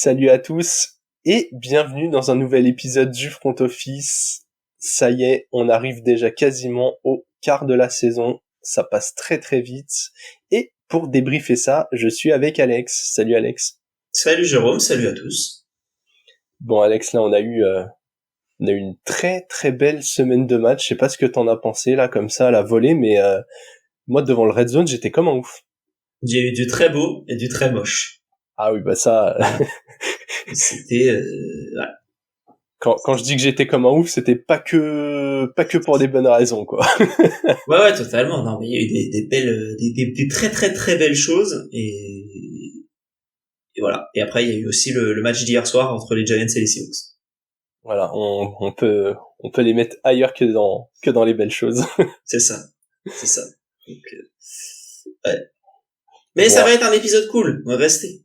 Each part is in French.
Salut à tous et bienvenue dans un nouvel épisode du Front Office. Ça y est, on arrive déjà quasiment au quart de la saison. Ça passe très très vite. Et pour débriefer ça, je suis avec Alex. Salut Alex. Salut Jérôme, salut à tous. Bon Alex, là on a eu une très très belle semaine de match. Je sais pas ce que t'en as pensé là comme ça à la volée, mais moi devant le Red Zone j'étais comme un ouf. J'ai eu du très beau et du très moche. Ah oui, bah ça... C'était... ouais. Quand je dis que j'étais comme un ouf, c'était pas que pour des bonnes raisons, quoi. ouais, totalement. Non, mais il y a eu des belles, des très très très belles choses et voilà. Et après, il y a eu aussi le match d'hier soir entre les Giants et les Seahawks. Voilà, on peut les mettre ailleurs que dans les belles choses. C'est ça. Donc, ouais. Mais ça va être un épisode cool. On va rester.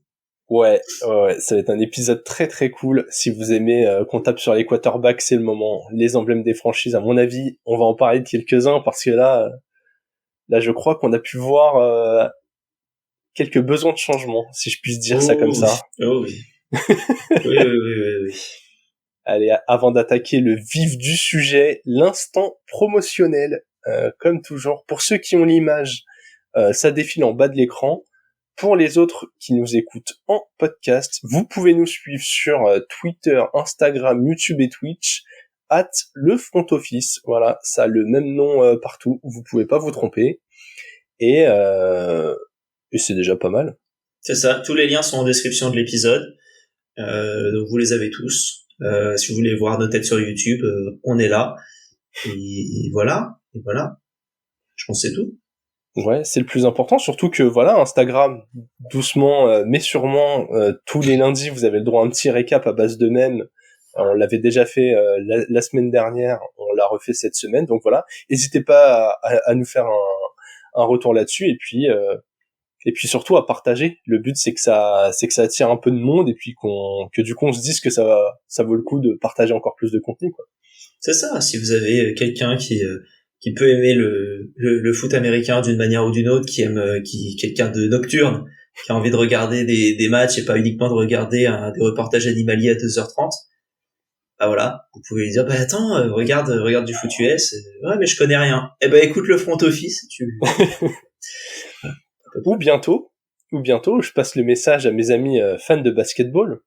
Ouais, ça va être un épisode très très cool. Si vous aimez qu'on tape sur les quarterbacks, c'est le moment. Les emblèmes des franchises, à mon avis, on va en parler de quelques-uns parce que là, je crois qu'on a pu voir quelques besoins de changement, si je puisse dire ça comme ça. Oh oui. oui. Allez, avant d'attaquer le vif du sujet, l'instant promotionnel, comme toujours. Pour ceux qui ont l'image, ça défile en bas de l'écran. Pour les autres qui nous écoutent en podcast, vous pouvez nous suivre sur Twitter, Instagram, YouTube et Twitch, @lefrontoffice. Voilà, ça a le même nom partout, vous pouvez pas vous tromper. Et c'est déjà pas mal. C'est ça, tous les liens sont en description de l'épisode, donc vous les avez tous. Si vous voulez voir nos têtes sur YouTube, on est là. Et voilà. Je pense que c'est tout. Ouais, c'est le plus important, surtout que voilà, Instagram, doucement mais sûrement, tous les lundis, vous avez le droit à un petit récap à base de mèmes. On l'avait déjà fait la semaine dernière, on l'a refait cette semaine, donc voilà. N'hésitez pas à nous faire un retour là-dessus, et puis surtout à partager. Le but c'est que ça attire un peu de monde, et puis que du coup on se dise que ça vaut le coup de partager encore plus de contenu, quoi. C'est ça. Si vous avez quelqu'un qui peut aimer le foot américain d'une manière ou d'une autre, qui quelqu'un de nocturne, qui a envie de regarder des matchs et pas uniquement de regarder des reportages animaliers à 2h30, bah voilà, vous pouvez lui dire attends, regarde du foot US. Ouais, mais je connais rien. Eh ben écoute le front office. Ou bientôt, je passe le message à mes amis fans de basketball.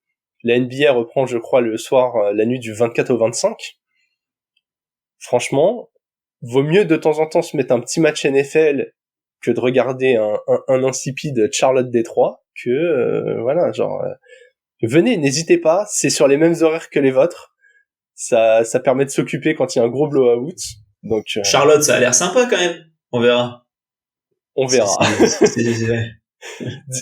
La NBA reprend, je crois, le soir, la nuit du 24 au 25. Franchement, vaut mieux de temps en temps se mettre un petit match NFL que de regarder un insipide Charlotte-Détroit, que voilà, venez, n'hésitez pas, c'est sur les mêmes horaires que les vôtres. Ça permet de s'occuper quand il y a un gros blowout. Donc Charlotte, ça a l'air sympa quand même. On verra.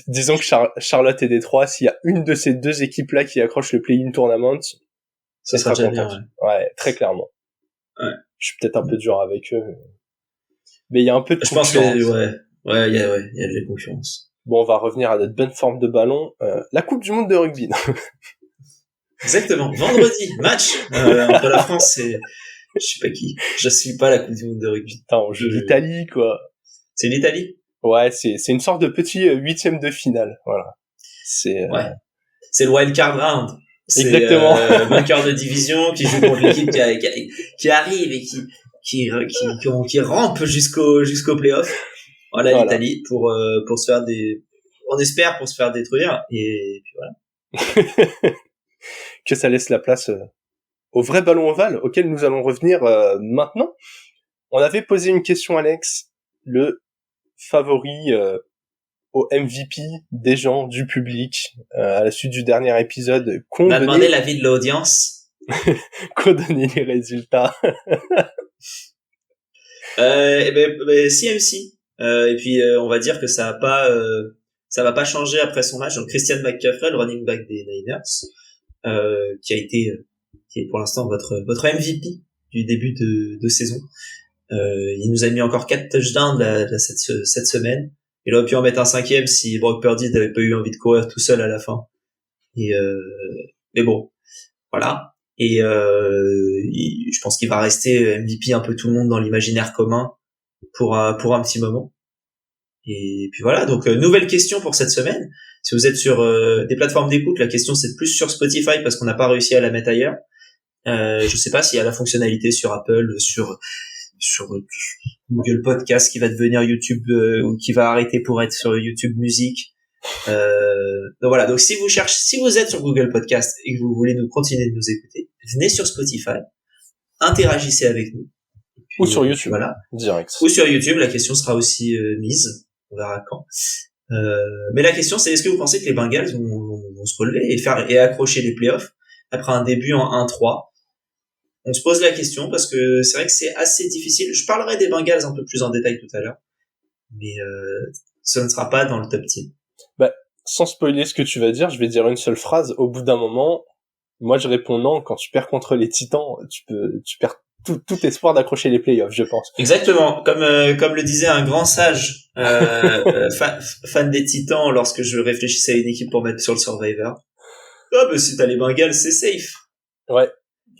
Disons que Charlotte et Détroit, s'il y a une de ces deux équipes-là qui accroche le play-in tournament, ça sera déjà bien. Ouais, très clairement. Ouais. Je suis peut-être un peu dur avec eux, mais il y a un peu de concurrence. Je pense que il y a de la concurrence. Bon, on va revenir à notre bonne forme de ballon. La Coupe du Monde de rugby. Exactement. Vendredi, match entre la France et je sais pas qui. Je suis pas la Coupe du Monde de rugby. Attends, on joue l'Italie, quoi. C'est l'Italie? Ouais, c'est une sorte de petit huitième de finale. Voilà. Ouais. C'est le wild card round. Exactement. Vainqueur de division qui joue contre l'équipe qui arrive et qui rampe jusqu'au playoff. Voilà. L'Italie pour se faire on espère pour se faire détruire et puis voilà. Que ça laisse la place au vrai ballon ovale auquel nous allons revenir maintenant. On avait posé une question, Alex, le favori au MVP des gens, du public, à la suite du dernier épisode. On a demandé l'avis de l'audience. Qu'ont donné les résultats. CMC. Et puis on va dire que ça va pas changer après son match. Donc Christian McCaffrey, le running back des Niners, qui est pour l'instant votre MVP du début de saison. Il nous a mis encore 4 touchdowns cette semaine. Il aurait pu en mettre un 5e si Brock Purdy n'avait pas eu envie de courir tout seul à la fin. Mais bon, voilà. Et je pense qu'il va rester MVP un peu tout le monde dans l'imaginaire commun pour un petit moment. Et puis voilà, donc nouvelle question pour cette semaine. Si vous êtes sur des plateformes d'écoute, la question c'est plus sur Spotify parce qu'on n'a pas réussi à la mettre ailleurs. Je sais pas s'il y a la fonctionnalité sur Apple, sur Google Podcast qui va devenir YouTube ou qui va arrêter pour être sur YouTube Musique. Donc voilà, donc si vous êtes sur Google Podcast et que vous voulez nous continuer de nous écouter, venez sur Spotify, interagissez avec nous. Puis, ou sur YouTube, voilà. direct. Ou sur YouTube, la question sera aussi mise. On verra quand. Mais la question, c'est est-ce que vous pensez que les Bengals vont se relever et accrocher les playoffs après un début en 1-3? On se pose la question parce que c'est vrai que c'est assez difficile. Je parlerai des Bengals un peu plus en détail tout à l'heure, mais ce ne sera pas dans le top 10. Bah, sans spoiler ce que tu vas dire, je vais dire une seule phrase. Au bout d'un moment, moi je réponds non. Quand tu perds contre les Titans, tu perds tout espoir d'accrocher les playoffs, je pense. Exactement, comme le disait un grand sage fan des Titans lorsque je réfléchissais à une équipe pour mettre sur le Survivor. Ah bah si t'as les Bengals, c'est safe. Ouais.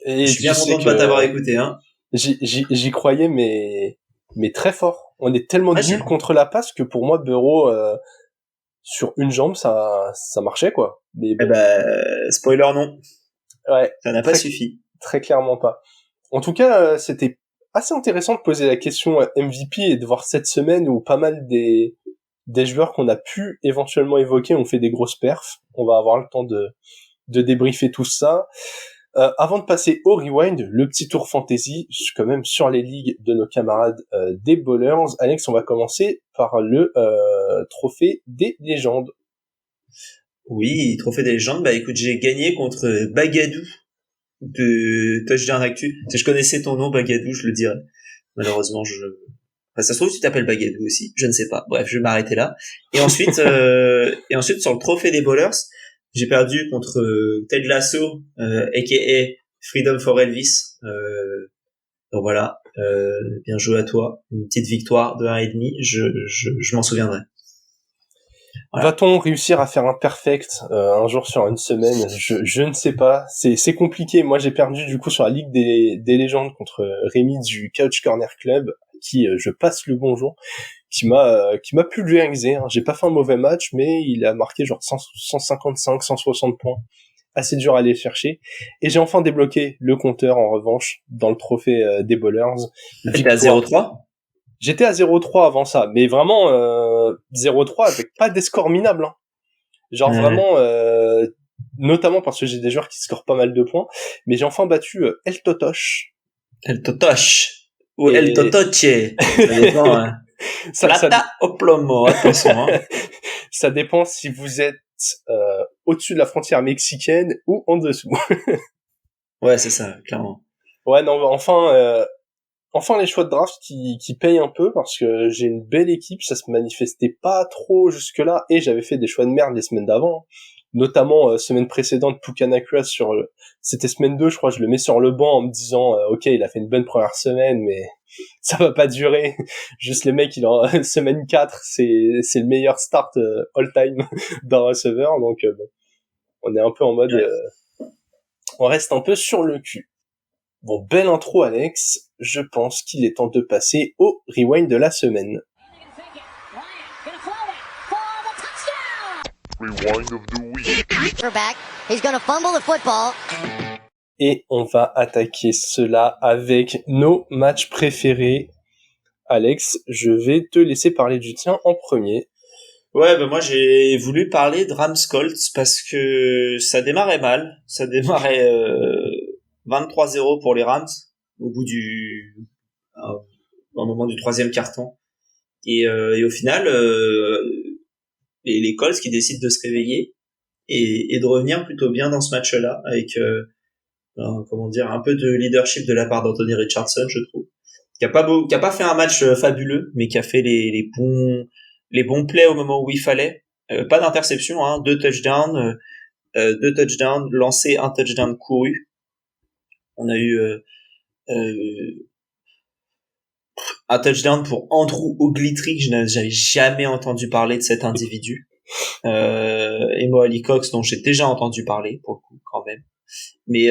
Et je suis bien content de pas t'avoir écouté, hein. J'y croyais, mais très fort. On est tellement nuls contre la passe que pour moi Burrow sur une jambe ça marchait quoi. Mais bon. Spoiler non. Ouais. Ça n'a pas suffi. Très clairement pas. En tout cas, c'était assez intéressant de poser la question MVP et de voir cette semaine où pas mal des joueurs qu'on a pu éventuellement évoquer ont fait des grosses perfs. On va avoir le temps de débriefer tout ça. Avant de passer au rewind, le petit tour fantasy, quand même sur les ligues de nos camarades des bowlers. Alex, on va commencer par le trophée des légendes. Oui, trophée des légendes. Bah écoute, j'ai gagné contre Bagadou de Touchdown Actu. Si je connaissais ton nom, Bagadou, je le dirais. Malheureusement, enfin, ça se trouve, tu t'appelles Bagadou aussi. Je ne sais pas. Bref, je vais m'arrêter là. Et ensuite, sur le trophée des bowlers, j'ai perdu contre Ted Lasso, a.k.a. Freedom for Elvis. Donc voilà, bien joué à toi. Une petite victoire de 1,5. Je m'en souviendrai. Voilà. Va-t-on réussir à faire un perfect un jour sur une semaine? Je ne sais pas. C'est compliqué. Moi, j'ai perdu du coup sur la Ligue des légendes contre Rémi du Couch Corner Club, qui je passe le bonjour, qui m'a pulvérisé. Hein. J'ai pas fait un mauvais match, mais il a marqué genre 155, 160 points. Assez dur à aller chercher. Et j'ai enfin débloqué le compteur en revanche dans le trophée des bowlers. T'étais à 0-3? J'étais à 0-3 avant ça, mais vraiment 0-3 avec pas des scores minables. Hein. Genre vraiment, notamment parce que j'ai des joueurs qui scorent pas mal de points, mais j'ai enfin battu El Totoche. El Totoche ou El Totoche, ça dépend. Hein. Plata au plomo, attention. Hein. Ça dépend si vous êtes au-dessus de la frontière mexicaine ou en dessous. Ouais, c'est ça, clairement. Ouais, non, enfin les choix de draft qui payent un peu parce que j'ai une belle équipe, ça se manifestait pas trop jusque-là et j'avais fait des choix de merde les semaines d'avant, notamment semaine précédente Pucanacua c'était semaine 2 je crois, je le mets sur le banc en me disant OK, il a fait une bonne première semaine mais ça va pas durer. Juste le mec il en semaine 4, c'est le meilleur start all time d'un receveur donc bon, on est un peu en mode on reste un peu sur le cul. Bon, belle intro Alex, je pense qu'il est temps de passer au rewind de la semaine. Rewind of the week. He's gonna fumble the football. Et on va attaquer cela avec nos matchs préférés. Alex, je vais te laisser parler du tien en premier. Ouais, moi j'ai voulu parler de Rams-Colts parce que ça démarrait mal. Ça démarrait 23-0 pour les Rams au bout au moment du troisième quart-temps. Et au final, les Colts qui décident de se réveiller et de revenir plutôt bien dans ce match-là avec un peu de leadership de la part d'Anthony Richardson, je trouve, qui a pas fait un match fabuleux, mais qui a fait les bons plays au moment où il fallait. Pas d'interception, hein, 2 touchdowns, lancés, 1 touchdown couru. On a eu un touchdown pour Andrew Ogletree, que je n'avais jamais entendu parler de cet individu. Et Mo Alie-Cox, dont j'ai déjà entendu parler, pour le coup, quand même. Mais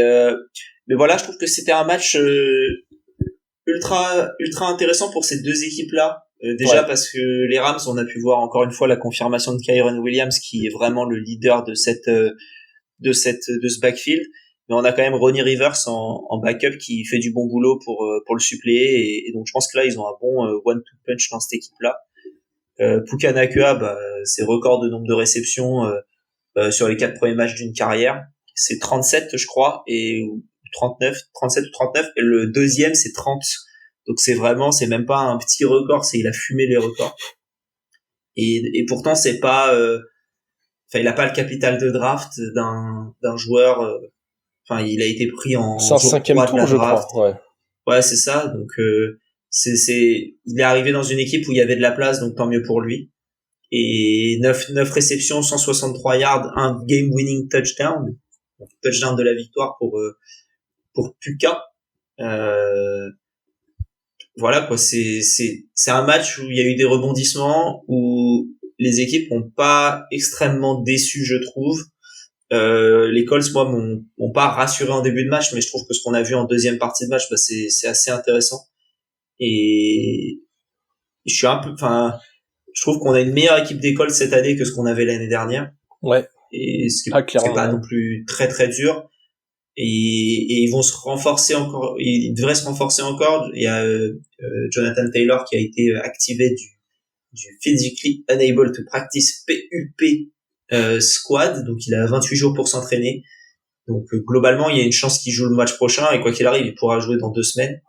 voilà, je trouve que c'était un match ultra intéressant pour ces deux équipes-là. Déjà parce que les Rams, on a pu voir encore une fois la confirmation de Kyren Williams, qui est vraiment le leader de ce backfield. Mais on a quand même Ronnie Rivers en backup qui fait du bon boulot pour le suppléer, et donc je pense que là ils ont un bon one-two punch dans cette équipe-là. Puka Nacua, c'est record de nombre de réceptions sur les 4 premiers matchs d'une carrière, c'est 37 je crois, et 37 ou 39, et le deuxième c'est 30. Donc c'est même pas un petit record, il a fumé les records. Et pourtant c'est pas il a pas le capital de draft d'un joueur, il a été pris en c'est un jour 5e 3 tour, de la je draft. crois. Ouais, c'est ça. Donc il est arrivé dans une équipe où il y avait de la place, donc tant mieux pour lui. Et 9 réceptions, 163 yards, un game winning touchdown de la victoire pour Puka. Voilà quoi, c'est un match où il y a eu des rebondissements, où les équipes n'ont pas extrêmement déçu, je trouve. Les Colts, moi, m'ont pas rassuré en début de match, mais je trouve que ce qu'on a vu en deuxième partie de match, c'est assez intéressant. Et je trouve qu'on a une meilleure équipe des Colts cette année que ce qu'on avait l'année dernière. Ouais. Et ce qui est pas non plus très très dur. Et ils vont se renforcer encore, ils devraient se renforcer encore. Il y a Jonathan Taylor qui a été activé du Physically Unable to Practice PUP squad, donc il a 28 jours pour s'entraîner. Donc globalement, il y a une chance qu'il joue le match prochain, et quoi qu'il arrive, il pourra jouer dans 2 semaines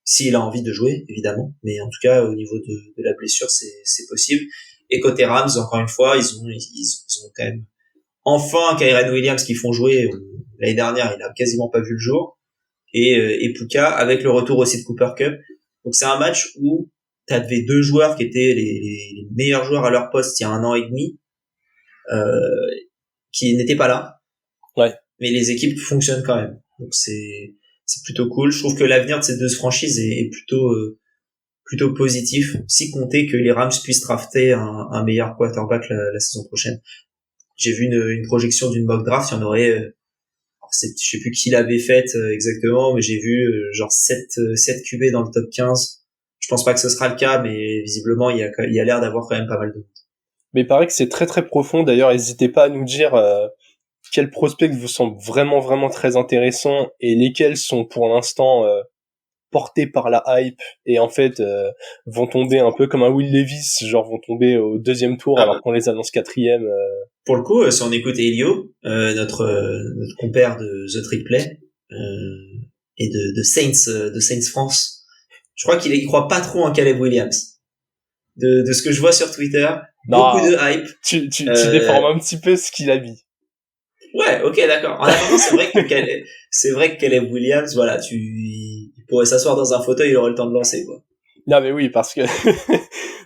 s'il a envie de jouer, évidemment. Mais en tout cas, au niveau de la blessure, c'est possible. Et côté Rams, encore une fois, ils ont quand même enfin Kyren Williams qui font jouer. L'année dernière, il a quasiment pas vu le jour. Et Puka, avec le retour aussi de Cooper Kupp. Donc c'est un match où t'avais 2 joueurs qui étaient les meilleurs joueurs à leur poste il y a 1 an et demi, qui n'étaient pas là. Ouais. Mais les équipes fonctionnent quand même. Donc c'est plutôt cool. Je trouve que l'avenir de ces 2 franchises est plutôt positif, si compter que les Rams puissent drafter un meilleur quarterback la saison prochaine. J'ai vu une projection d'une mock draft, il y en aurait, je sais plus qui l'avait faite exactement, mais j'ai vu genre 7 QB dans le top 15. Je pense pas que ce sera le cas, mais visiblement il y a l'air d'avoir quand même pas mal de monde. Mais il paraît que c'est très très profond. D'ailleurs, n'hésitez pas à nous dire quels prospects vous semblent vraiment vraiment très intéressants et lesquels sont pour l'instant portés par la hype et en fait vont tomber un peu comme un Will Levis, genre vont tomber au 2e tour alors qu'on les annonce 4e. Pour le coup, si on écoute Elio, notre compère de The Trick Play et de Saints France, je crois qu'il croit pas trop en Caleb Williams. De ce que je vois sur Twitter, beaucoup de hype. Tu déformes un petit peu ce qu'il a mis. Ouais, ok, d'accord. En attendant, c'est vrai que Caleb Williams, voilà, il pourrait s'asseoir dans un fauteuil, il aurait le temps de lancer, quoi. Non mais oui, parce que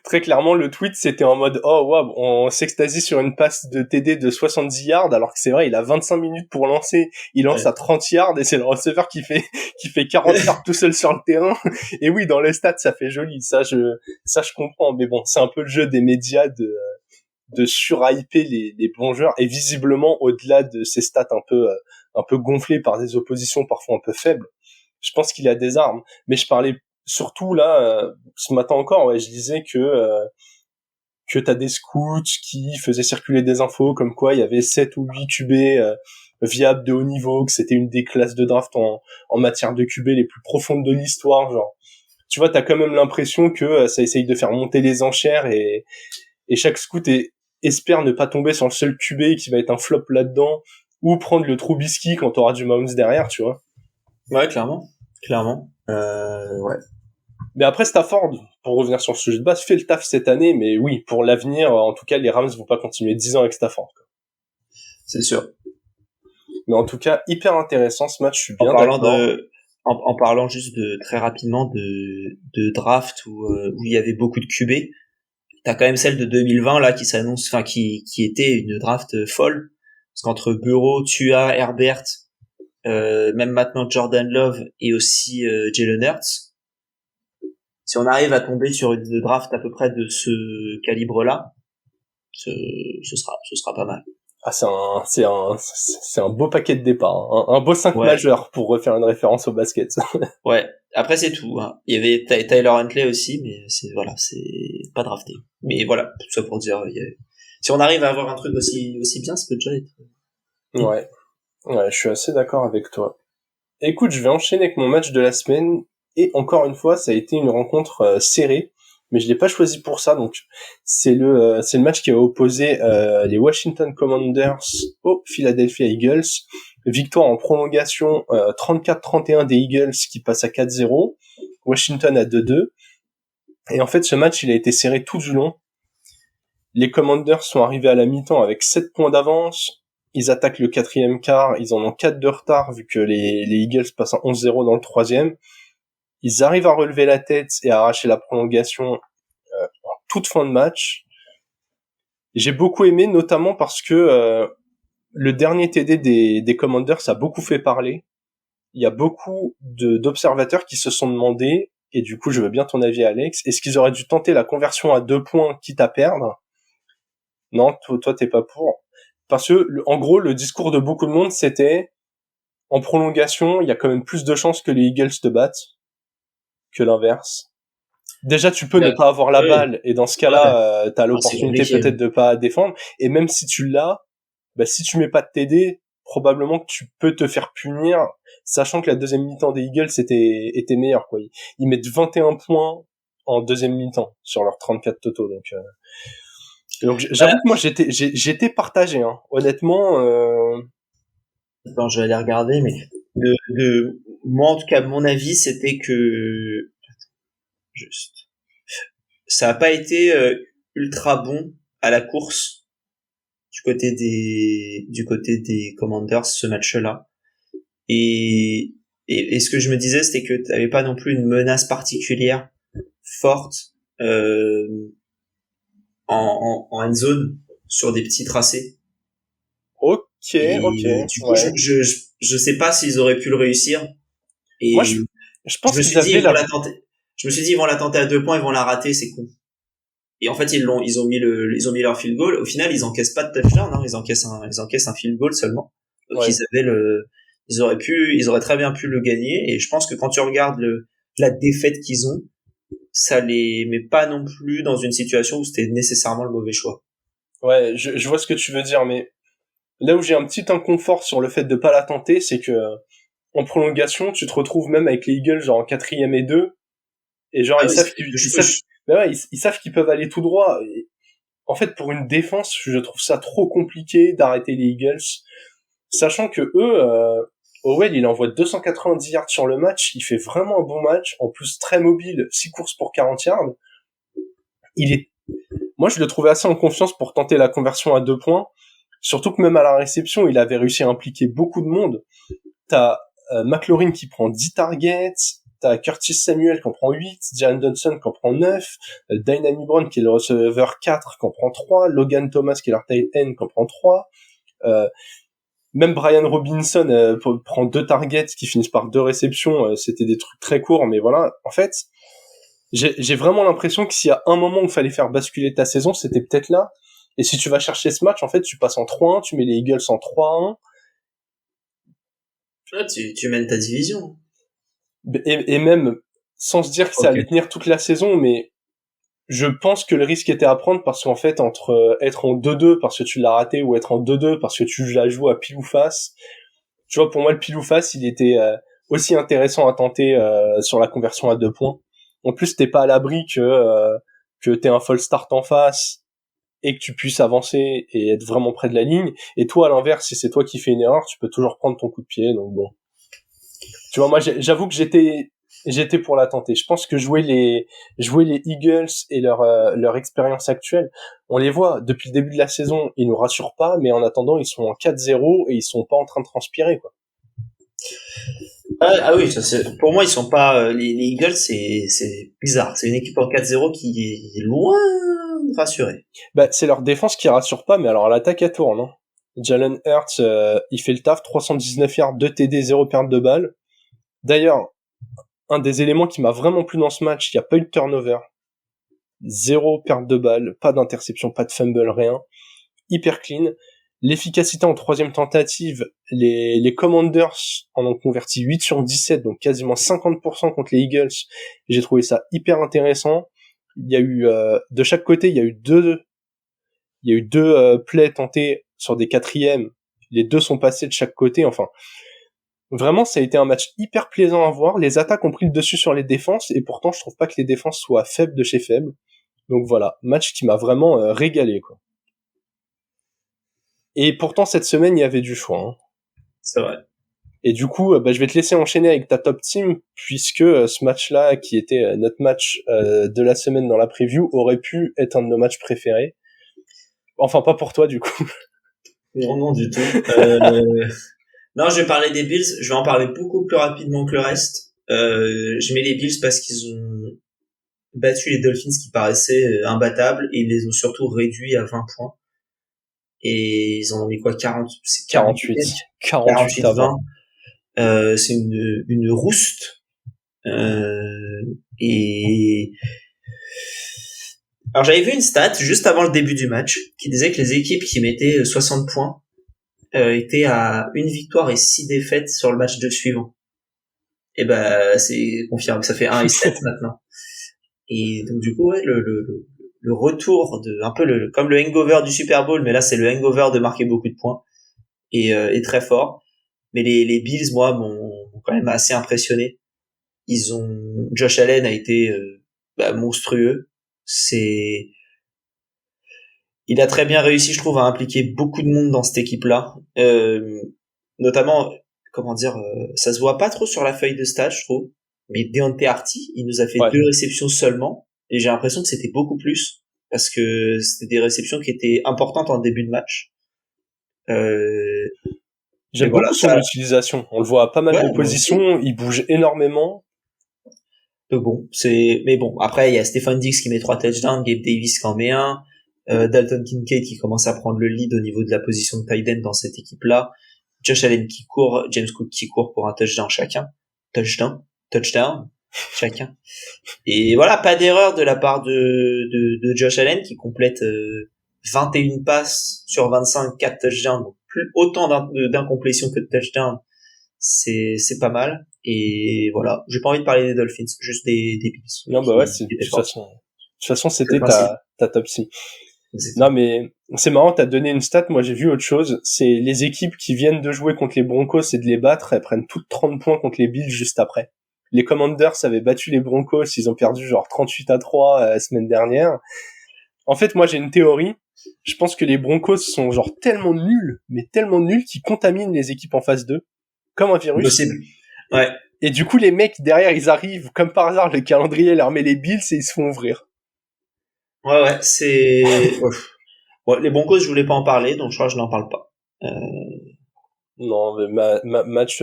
très clairement le tweet c'était en mode oh waouh, on s'extasie sur une passe de TD de 70 yards alors que c'est vrai, il a 25 minutes pour lancer, il lance à 30 yards et c'est le receveur qui fait 40 yards tout seul sur le terrain. Et oui, dans les stats ça fait joli, ça je comprends, mais bon, c'est un peu le jeu des médias de surhyper les bons joueurs, et visiblement au-delà de ces stats un peu gonflées par des oppositions parfois un peu faibles, je pense qu'il a des armes. Mais je parlais surtout là ce matin encore, ouais, je disais que t'as des scouts qui faisaient circuler des infos comme quoi il y avait 7 ou 8 QB viables de haut niveau, que c'était une des classes de draft en matière de QB les plus profondes de l'histoire, genre. Tu vois, t'as quand même l'impression que ça essaye de faire monter les enchères, et chaque scout espère ne pas tomber sur le seul QB qui va être un flop là-dedans, ou prendre le Trubisky quand t'auras du Mahomes derrière, tu vois. Ouais, clairement. Ouais. Mais après, Stafford, pour revenir sur le sujet de base, fait le taf cette année, mais oui, pour l'avenir, en tout cas, les Rams vont pas continuer 10 ans avec Stafford, quoi. C'est sûr. Mais en tout cas, hyper intéressant ce match, je suis bien d'accord. En parlant juste très rapidement de draft où il y avait beaucoup de QB, t'as quand même celle de 2020 là qui s'annonce, qui était une draft folle, parce qu'entre Burrow, Tua, Herbert, même maintenant Jordan Love et aussi Jalen Hurts, si on arrive à tomber sur une draft à peu près de ce calibre là, ce sera pas mal. Ah, c'est un beau paquet de départ, hein. Un beau 5 Ouais. majeur pour refaire une référence au basket. Ouais. Après, c'est tout, hein. Il y avait Tyler Huntley aussi, mais c'est pas drafté. Mais voilà, tout ça pour dire, si on arrive à avoir un truc aussi bien, ça peut déjà être. Ouais. Ouais, je suis assez d'accord avec toi. Écoute, je vais enchaîner avec mon match de la semaine. Et encore une fois, ça a été une rencontre serrée. Mais je l'ai pas choisi pour ça, donc c'est le match qui a opposé les Washington Commanders aux Philadelphia Eagles. Victoire en prolongation 34-31 des Eagles qui passent à 4-0. Washington à 2-2. Et en fait, ce match, il a été serré tout du long. Les Commanders sont arrivés à la mi-temps avec 7 points d'avance. Ils attaquent le quatrième quart. Ils en ont 4 de retard vu que les Eagles passent en 11-0 dans le troisième. Ils arrivent à relever la tête et à arracher la prolongation en toute fin de match. J'ai beaucoup aimé, notamment parce que le dernier TD des Commanders a beaucoup fait parler. Il y a beaucoup d'observateurs qui se sont demandé, et du coup je veux bien ton avis Alex, est-ce qu'ils auraient dû tenter la conversion à 2 points quitte à perdre? Non, toi t'es pas pour. Parce que, en gros, le discours de beaucoup de monde, c'était en prolongation, il y a quand même plus de chances que les Eagles te battent que l'inverse. Déjà, tu peux ne pas avoir la balle, et dans ce cas-là, t'as l'opportunité peut-être de pas défendre. Et même si tu l'as, bah, si tu mets pas de TD, probablement que tu peux te faire punir, sachant que la deuxième mi-temps des Eagles était meilleure, quoi. Ils mettent 21 points en deuxième mi-temps sur leurs 34 totaux, donc j'avoue que moi j'étais partagé, hein. Honnêtement. Attends, je vais aller regarder, mais moi en tout cas, mon avis, c'était que juste, ça a pas été ultra bon à la course du côté des Commanders ce match-là. Et ce que je me disais, c'était que t'avais pas non plus une menace particulière forte en end zone sur des petits tracés. Ok. Du coup, ouais. je sais pas s'ils auraient pu le réussir. Et Moi, je pense qu'ils avaient ils vont la tenter. Je me suis dit, ils vont la tenter à 2 points, ils vont la rater, c'est con. Et en fait, ils ont mis leur field goal. Au final, ils encaissent pas de touchdown, hein. Ils encaissent un field goal seulement. Donc, ouais. ils auraient très bien pu le gagner. Et je pense que quand tu regardes la défaite qu'ils ont, ça les met pas non plus dans une situation où c'était nécessairement le mauvais choix. Ouais, je vois ce que tu veux dire, mais là où j'ai un petit inconfort sur le fait de pas la tenter, c'est que en prolongation, tu te retrouves même avec les Eagles genre en 4e et 2, et genre Ah ils oui, savent ils savent qu'ils peuvent aller tout droit. Et en fait, pour une défense, je trouve ça trop compliqué d'arrêter les Eagles, sachant que eux, Howell, il envoie 290 yards sur le match, il fait vraiment un bon match, en plus très mobile, 6 courses pour 40 yards. Moi, je le trouvais assez en confiance pour tenter la conversion à 2 points. Surtout que même à la réception, il avait réussi à impliquer beaucoup de monde. T'as McLaurin qui prend 10 targets, t'as Curtis Samuel qui en prend 8, Jalen Johnson qui en prend 9, Dynamite Brown qui est le receveur 4 qui en prend 3, Logan Thomas qui est leur tight end qui en prend 3, même Brian Robinson prend 2 targets qui finissent par 2 réceptions, c'était des trucs très courts, mais voilà, en fait, j'ai vraiment l'impression que s'il y a un moment où il fallait faire basculer ta saison, c'était peut-être là. Et si tu vas chercher ce match, en fait, tu passes en 3-1, tu mets les Eagles en 3-1. Là, tu mènes ta division. Et même, sans se dire que ça allait tenir toute la saison, mais je pense que le risque était à prendre parce qu'en fait, entre être en 2-2 parce que tu l'as raté ou être en 2-2 parce que tu la joues à pile ou face, tu vois, pour moi, le pile ou face, il était aussi intéressant à tenter sur la conversion à 2 points. En plus, t'es pas à l'abri que t'aies un false start en face et que tu puisses avancer et être vraiment près de la ligne. Et toi, à l'inverse, si c'est toi qui fais une erreur, tu peux toujours prendre ton coup de pied. Donc bon, tu vois, moi, j'avoue que j'étais pour la tenter. Je pense que jouer les Eagles et leur expérience actuelle, on les voit depuis le début de la saison, ils nous rassurent pas, mais en attendant, ils sont en 4-0 et ils sont pas en train de transpirer, quoi. Ah oui, pour moi, ils sont pas, les Eagles, c'est bizarre. C'est une équipe en 4-0 qui est loin de rassurer. Bah, c'est leur défense qui rassure pas, mais alors l'attaque, elle tourne, hein. Jalen Hurts, il fait le taf, 319 yards, 2 TD, 0 perte de balle. D'ailleurs, un des éléments qui m'a vraiment plu dans ce match, il n'y a pas eu de turnover. 0 perte de balle, pas d'interception, pas de fumble, rien. Hyper clean. L'efficacité en troisième tentative, les Commanders en ont converti 8 sur 17, donc quasiment 50% contre les Eagles. J'ai trouvé ça hyper intéressant. Il y a eu de chaque côté, il y a eu deux plays tentés sur des quatrièmes. Les deux sont passés de chaque côté. Enfin, vraiment, ça a été un match hyper plaisant à voir. Les attaques ont pris le dessus sur les défenses, et pourtant, je trouve pas que les défenses soient faibles de chez faibles. Donc voilà, match qui m'a vraiment régalé, quoi. Et pourtant, cette semaine, il y avait du choix. Hein. C'est vrai. Et du coup, je vais te laisser enchaîner avec ta top team, puisque ce match-là, qui était notre match de la semaine dans la preview, aurait pu être un de nos matchs préférés. Enfin, pas pour toi, du coup. Non, du tout. Non, je vais parler des Bills. Je vais en parler beaucoup plus rapidement que le reste. Je mets les Bills parce qu'ils ont battu les Dolphins qui paraissaient imbattables, et ils les ont surtout réduits à 20 points. Et ils en ont mis quoi, 48 à 20. C'est une rouste. Et alors j'avais vu une stat juste avant le début du match qui disait que les équipes qui mettaient 60 points étaient à une victoire et 6 défaites sur le match de suivant. Et c'est confirmé, ça fait 1 et 7 maintenant. Et donc du coup, ouais, le retour de un peu comme le hangover du Super Bowl, mais là c'est le hangover de marquer beaucoup de points, et très fort. Mais les Bills, moi, m'ont quand même assez impressionné. Josh Allen a été monstrueux. Il a très bien réussi, je trouve, à impliquer beaucoup de monde dans cette équipe-là. Notamment, comment dire, ça se voit pas trop sur la feuille de stats, je trouve. Mais Deontay Harty, il nous a fait 2 réceptions seulement, et j'ai l'impression que c'était beaucoup plus, parce que c'était des réceptions qui étaient importantes en début de match. J'aime beaucoup son utilisation. On le voit à pas mal de positions, il bouge énormément. Mais bon, après, il y a Stefon Diggs qui met 3 touchdowns, Gabe Davis qui en met 1, Dalton Kincaid qui commence à prendre le lead au niveau de la position de tight end dans cette équipe-là, Josh Allen qui court, James Cook qui court pour un touchdown chacun. Touchdown, chacun. Et voilà, pas d'erreur de la part de Josh Allen qui complète 21 passes sur 25, 4 touchdowns, donc autant d'incomplétions que de touchdowns. C'est pas mal. Et voilà, j'ai pas envie de parler des Dolphins, juste des Bills. Non, bah ouais, de toute façon, c'était ta top 6. Non, mais c'est marrant, t'as donné une stat, moi j'ai vu autre chose, c'est les équipes qui viennent de jouer contre les Broncos et de les battre, elles prennent toutes 30 points contre les Bills juste après. Les Commanders avaient battu les Broncos, ils ont perdu genre 38-3 la semaine dernière. En fait, moi j'ai une théorie, je pense que les Broncos sont genre tellement nuls, mais tellement nuls qu'ils contaminent les équipes en phase 2, comme un virus. Possible. Ouais. Et du coup, les mecs derrière, ils arrivent, comme par hasard, le calendrier leur met les Bills et ils se font ouvrir. Ouais, c'est... Ouais, les Broncos, je voulais pas en parler, donc je crois que je n'en parle pas. Non, mais match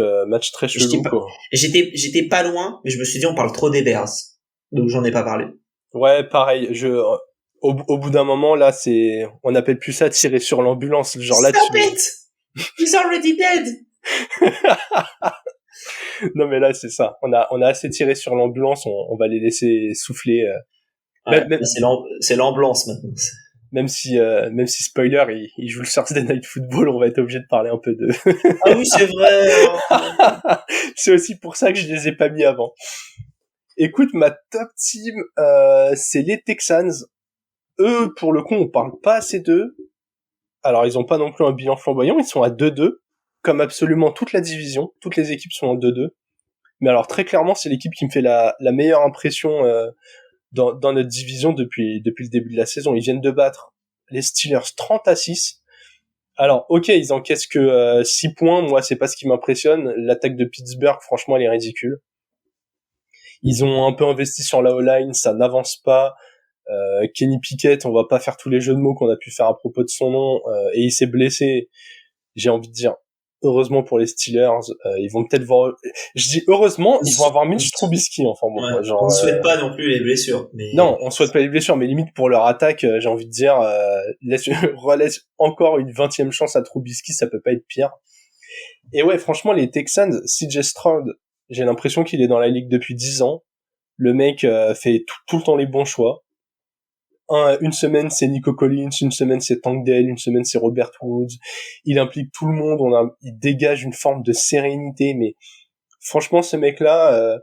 très chelou, quoi. J'étais pas loin, mais je me suis dit, on parle trop des Bears. Donc j'en ai pas parlé. Ouais, pareil, au bout d'un moment, là, on appelle plus ça tirer sur l'ambulance, genre là, Stop it! He's already dead! Non, mais là, c'est ça. On a assez tiré sur l'ambulance, on va les laisser souffler. Ouais, c'est l'ambulance maintenant. Même si spoiler, il joue le Thursday Night Football, on va être obligé de parler un peu de... Ah oui, c'est vrai. C'est aussi pour ça que je les ai pas mis avant. Écoute, ma top team, c'est les Texans. Eux, pour le coup, on parle pas assez d'eux. Alors, ils ont pas non plus un bilan flamboyant, ils sont à 2-2, comme absolument toute la division. Toutes les équipes sont en 2-2. Mais alors, très clairement, c'est l'équipe qui me fait la meilleure impression dans notre division depuis le début de la saison. Ils viennent de battre les Steelers 30-6. Alors, ok, ils encaissent que 6 points. Moi, c'est pas ce qui m'impressionne. L'attaque de Pittsburgh, franchement, elle est ridicule. Ils ont un peu investi sur la O-line, ça n'avance pas. Kenny Pickett, on va pas faire tous les jeux de mots qu'on a pu faire à propos de son nom, et il s'est blessé. J'ai envie de dire, heureusement pour les Steelers, ils vont peut-être voir... Je dis heureusement, ils vont avoir Mitch Trubisky, enfin bon. Ouais, genre, on souhaite pas non plus les blessures. Mais... Non, on souhaite pas les blessures, mais limite pour leur attaque, j'ai envie de dire, relaisse encore une 20e chance à Trubisky, ça peut pas être pire. Et ouais, franchement, les Texans, CJ Stroud, j'ai l'impression qu'il est dans la ligue depuis 10 ans. Le mec fait tout le temps les bons choix. une semaine c'est Nico Collins, une semaine c'est Tank Dell, une semaine c'est Robert Woods. Il implique tout le monde, il dégage une forme de sérénité, mais franchement ce mec-là,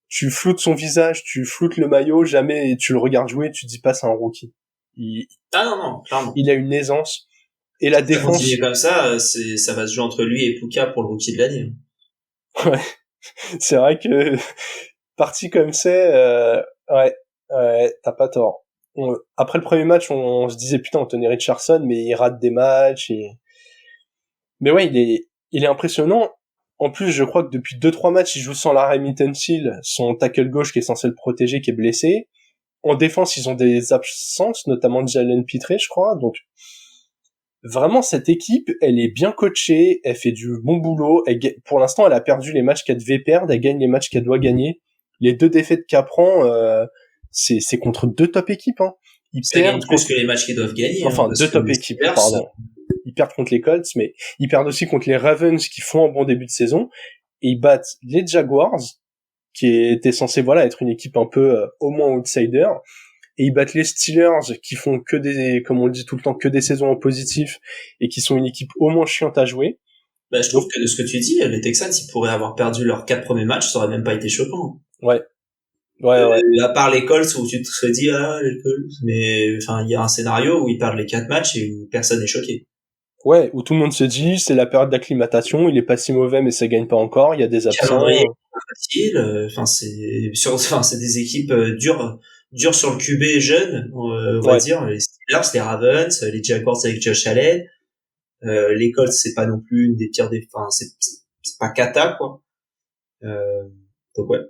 tu floutes son visage, tu floutes le maillot, jamais tu le regardes jouer, tu dis pas c'est un rookie. Non, clairement. Il a une aisance. Et la défense. Continuer comme ça, ça va se jouer entre lui et Puka pour le rookie de l'année. Ouais. C'est vrai que, parti comme c'est, ouais, t'as pas tort. Après le premier match, on se disait putain, Anthony Richardson, mais il rate des matchs mais ouais, il est impressionnant. En plus, je crois que depuis 2-3 matchs, il joue sans Larry Mittensill, son tackle gauche qui est censé le protéger, qui est blessé. En défense, ils ont des absences, notamment Jalen Pitre, je crois. Donc, vraiment, cette équipe, elle est bien coachée, elle fait du bon boulot. Pour l'instant, elle a perdu les matchs qu'elle devait perdre, elle gagne les matchs qu'elle doit gagner. Les 2 défaites qu'elle prend, c'est contre 2 top équipes. Hein. Ça gagne plus que les matchs qu'ils doivent gagner. Enfin, 2 top équipes, pardon. Ils perdent contre les Colts, mais ils perdent aussi contre les Ravens qui font un bon début de saison. Et ils battent les Jaguars, qui étaient censés être une équipe un peu au moins outsider. Et ils battent les Steelers qui font que comme on le dit tout le temps, que des saisons en positif et qui sont une équipe au moins chiante à jouer. Je trouve que de ce que tu dis, les Texans, ils pourraient avoir perdu leurs 4 premiers matchs, ça aurait même pas été choquant. Ouais. À part les Colts où tu te serais dit, les Colts. Mais, enfin, il y a un scénario où ils perdent les 4 matchs et où personne n'est choqué. Ouais, où tout le monde se dit, c'est la période d'acclimatation, il est pas si mauvais, mais ça gagne pas encore, il y a des absents. Calendrier facile, c'est des équipes dures sur le QB jeune, on va dire. Les Steelers, les Ravens, les Jaguars avec Josh Allen, les Colts, c'est pas non plus une des pires c'est pas cata, quoi. Donc ouais.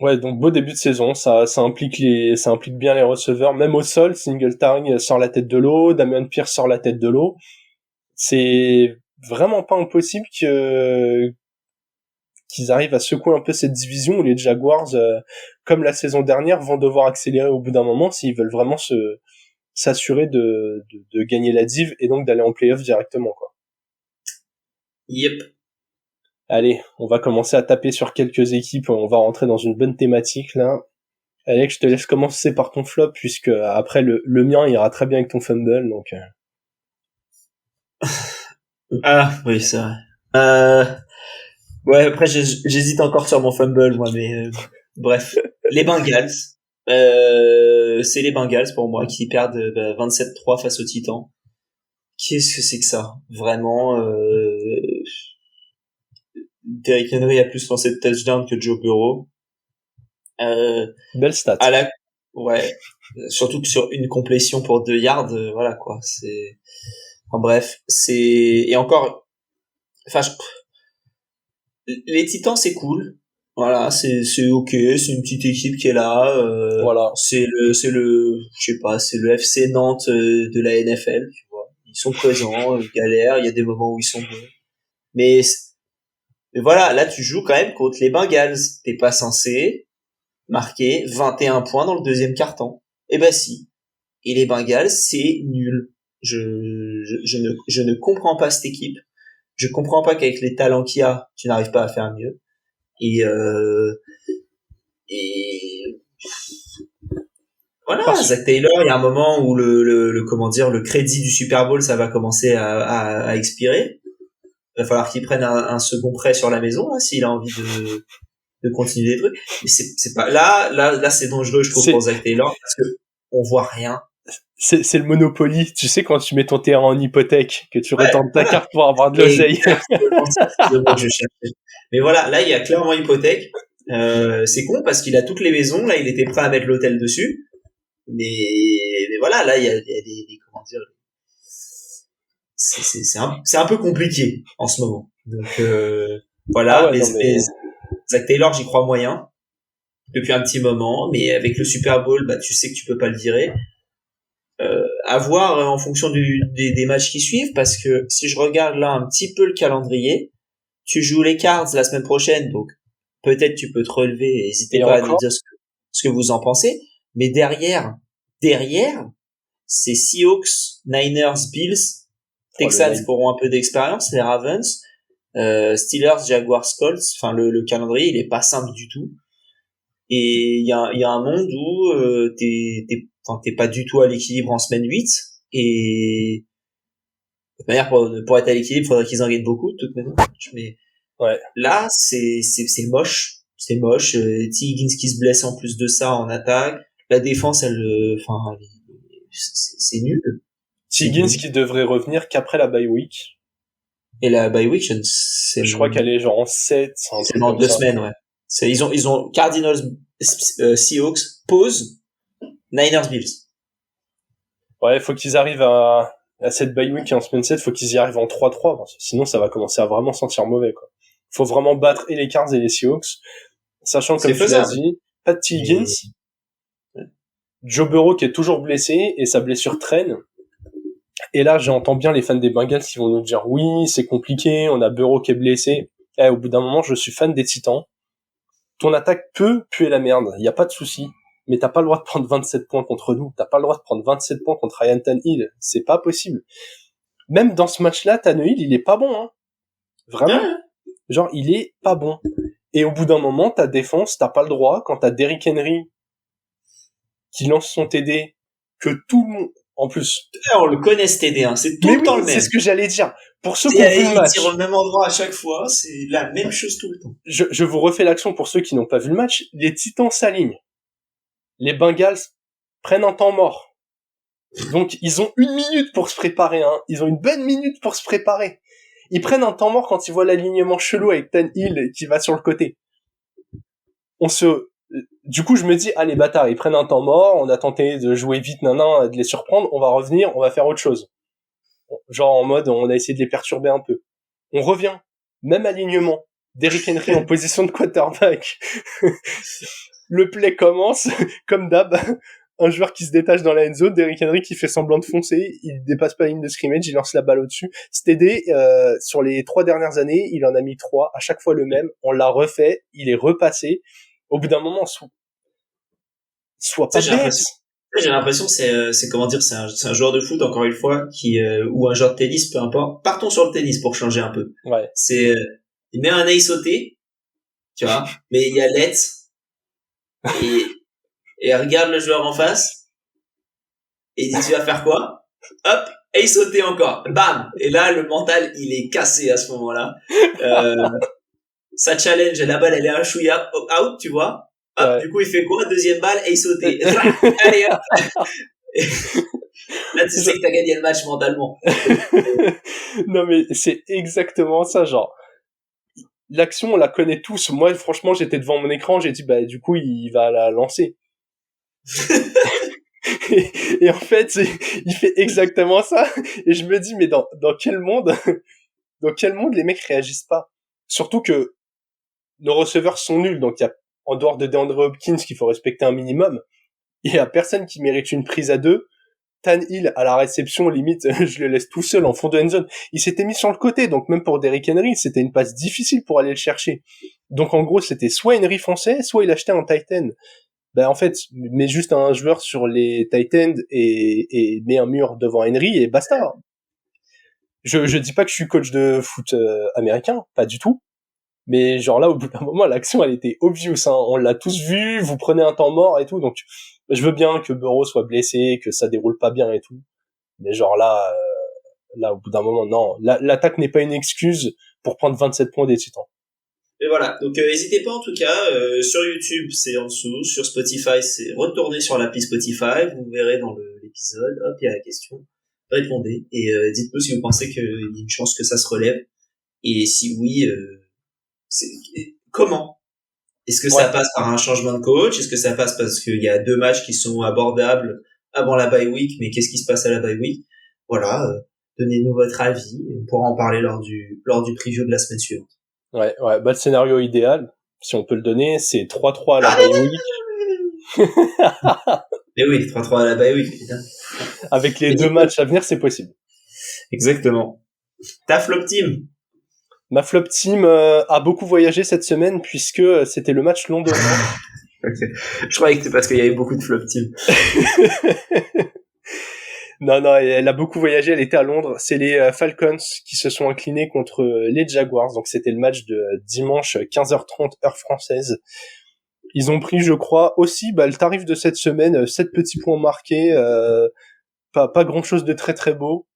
Ouais, donc beau début de saison, ça implique bien les receveurs, même au sol, Singletary sort la tête de l'eau, Dameon Pierce sort la tête de l'eau. C'est vraiment pas impossible qu'ils arrivent à secouer un peu cette division où les Jaguars, comme la saison dernière, vont devoir accélérer au bout d'un moment s'ils veulent vraiment s'assurer de gagner la div et donc d'aller en playoff directement, quoi. Yep. Allez, on va commencer à taper sur quelques équipes, on va rentrer dans une bonne thématique, là. Alex, je te laisse commencer par ton flop, puisque après le mien ira très bien avec ton fumble, donc... Ah, oui, c'est vrai. Ouais, après, j'hésite encore sur mon fumble, moi, mais bref. Les Bengals. C'est les Bengals, pour moi, qui perdent 27-3 face aux Titans. Qu'est-ce que c'est que ça? Vraiment, Derrick Henry a plus lancé de touchdown que Joe Burrow. Belle stat. Ouais. Surtout que sur une complétion pour 2 yards, voilà, quoi. Enfin, bref. Et encore, les Titans, c'est cool. Voilà, c'est ok, c'est une petite équipe qui est là. Voilà. C'est le, je sais pas, c'est le FC Nantes de la NFL, tu vois. Ils sont présents, ils galèrent, il y a des moments où ils sont bons. Mais voilà, là tu joues quand même contre les Bengals. T'es pas censé marquer 21 points dans le deuxième quart-temps. Eh ben si. Et les Bengals, c'est nul. Je ne comprends pas cette équipe. Je comprends pas qu'avec les talents qu'il y a, tu n'arrives pas à faire mieux. Et voilà, Zach Taylor, il y a un moment où le crédit du Super Bowl, ça va commencer à expirer. Il va falloir qu'il prenne un second prêt sur la maison, là, s'il a envie de continuer les trucs. Mais c'est pas, là, c'est dangereux, je trouve, pour Zach Taylor, parce que on voit rien. C'est le Monopoly, tu sais, quand tu mets ton terrain en hypothèque, que tu retentes ta carte pour avoir de l'oseille. Mais voilà, là, il y a clairement hypothèque. C'est con parce qu'il a toutes les maisons, là, il était prêt à mettre l'hôtel dessus. Mais voilà, là, il y a des comment dire, c'est un peu compliqué en ce moment. Donc, voilà, Zach Taylor, j'y crois moyen. Depuis un petit moment, mais avec le Super Bowl, tu sais que tu peux pas le virer. À voir en fonction des matchs qui suivent, parce que si je regarde là un petit peu le calendrier, tu joues les Cards la semaine prochaine, donc peut-être tu peux te relever, n'hésitez pas à nous dire ce que vous en pensez, mais derrière, c'est Seahawks, Niners, Bills, Texans auront un peu d'expérience, les Ravens, Steelers, Jaguars, Colts, enfin le calendrier, il est pas simple du tout. Et il y a un monde où t'es pas du tout à l'équilibre en semaine 8. Et de toute manière, pour être à l'équilibre, il faudrait qu'ils en gagnent beaucoup de toute manière. Mais Ouais. là, c'est moche. C'est moche. T. Higgins qui se blesse en plus de ça en attaque. La défense, c'est nul. Higgins qui devrait revenir qu'après la bye week. Et la bye week, je crois qu'elle est genre en 7. C'est dans 2 semaines, ouais. Ils ont Cardinals, Seahawks, pause, Niners, Bills. Ouais, faut qu'ils arrivent à cette bye week en semaine 7, faut qu'ils y arrivent en 3-3, parce que sinon ça va commencer à vraiment sentir mauvais, quoi. Faut vraiment battre et les Cards et les Seahawks, sachant, comme tu l'as dit, pas de T. Higgins, Joe Burrow qui est toujours blessé, et sa blessure traîne. Et là, j'entends bien les fans des Bengals qui vont nous dire oui, c'est compliqué, on a Burrow qui est blessé. Au bout d'un moment, je suis fan des Titans. Ton attaque peut puer la merde, y a pas de souci. Mais t'as pas le droit de prendre 27 points contre nous. T'as pas le droit de prendre 27 points contre Ryan Tannehill. C'est pas possible. Même dans ce match-là, Tannehill, il est pas bon, hein. Vraiment. Genre, il est pas bon. Et au bout d'un moment, ta défense, t'as pas le droit, quand t'as Derrick Henry qui lance son TD, que tout le monde, en plus. On le connaît, ce TD, hein. C'est tout le temps le même. C'est ce que j'allais dire. Pour ceux qui ont vu le match. Il tire au même endroit à chaque fois. C'est la même chose tout le temps. Je vous refais l'action pour ceux qui n'ont pas vu le match. Les Titans s'alignent. Les Bengals prennent un temps mort. Donc, ils ont 1 minute pour se préparer, hein. Ils ont une bonne minute pour se préparer. Ils prennent un temps mort quand ils voient l'alignement chelou avec Tannehill qui va sur le côté. Du coup, je me dis, ah, les bâtards, ils prennent un temps mort, on a tenté de jouer vite, de les surprendre, on va revenir, on va faire autre chose. Genre, en mode, on a essayé de les perturber un peu. On revient. Même alignement. Derrick Henry en position de quarterback. Le play commence, comme d'hab, un joueur qui se détache dans la end zone, Derrick Henry qui fait semblant de foncer, il dépasse pas la ligne de scrimmage, il lance la balle au-dessus. Cet TD, sur les 3 dernières années, il en a mis 3, à chaque fois le même, on l'a refait, il est repassé. Au bout d'un moment, soit pas bête. J'ai l'impression que c'est comment dire, c'est un joueur de foot, encore une fois, ou un joueur de tennis, peu importe. Partons sur le tennis pour changer un peu. Ouais. Il met un ace sauté, tu vois, mais il y a let's, et regarde le joueur en face, et il dit, tu vas faire quoi? Hop, ace sauté encore. Bam! Et là, le mental, il est cassé à ce moment-là. Ça challenge, la balle, elle est un chouïa out, tu vois. Hop, ouais. Du coup, il fait quoi? Deuxième balle, ace sauté. Allez, hop! Là, tu sais que t'as gagné le match mentalement. Non, mais c'est exactement ça, genre. L'action, on la connaît tous. Moi, franchement, j'étais devant mon écran, j'ai dit, bah, du coup, il va la lancer. et en fait, il fait exactement ça. Et je me dis, mais dans quel monde les mecs réagissent pas? Surtout que nos receveurs sont nuls, donc il y a, en dehors de DeAndre Hopkins, qu'il faut respecter un minimum, il y a personne qui mérite une prise à 2. Tannehill, à la réception, limite, je le laisse tout seul en fond de end zone. Il s'était mis sur le côté, donc même pour Derrick Henry, c'était une passe difficile pour aller le chercher. Donc en gros, c'était soit Henry fonçait, soit il achetait un tight end. Ben en fait, mets juste un joueur sur les tight ends et mets un mur devant Henry et basta. Je dis pas que je suis coach de foot américain, pas du tout. Mais genre là, au bout d'un moment, l'action, elle était obvious, hein. On l'a tous vu, vous prenez un temps mort et tout, donc je veux bien que Burrow soit blessé, que ça déroule pas bien et tout. Mais genre là, au bout d'un moment, non. L'attaque n'est pas une excuse pour prendre 27 points des Titans. Et voilà, donc n'hésitez pas en tout cas, sur YouTube c'est en dessous, sur Spotify c'est retourner sur l'appli Spotify, vous verrez dans l'épisode, hop, il y a la question, répondez, et dites-nous si vous pensez qu'il y a une chance que ça se relève, et si oui, comment? Est-ce que ça passe par un changement de coach? Est-ce que ça passe parce qu'il y a 2 matchs qui sont abordables avant la bye week, mais qu'est-ce qui se passe à la bye week? Voilà, donnez-nous votre avis, on pourra en parler lors du preview de la semaine suivante. Ouais, bah le scénario idéal, si on peut le donner, c'est 3-3 à la bye week. Mais oui, 3-3 à la bye week, putain. Avec les 2 matchs à venir, c'est possible. Exactement. Ta flop team? Ma flop team a beaucoup voyagé cette semaine puisque c'était le match londonien. Okay. Je croyais que c'était parce qu'il y avait beaucoup de flop team. Non, elle a beaucoup voyagé, elle était à Londres. C'est les Falcons qui se sont inclinés contre les Jaguars. Donc c'était le match de dimanche 15h30 heure française. Ils ont pris, je crois, aussi le tarif de cette semaine, 7 petits points marqués, pas grand-chose de très très beau.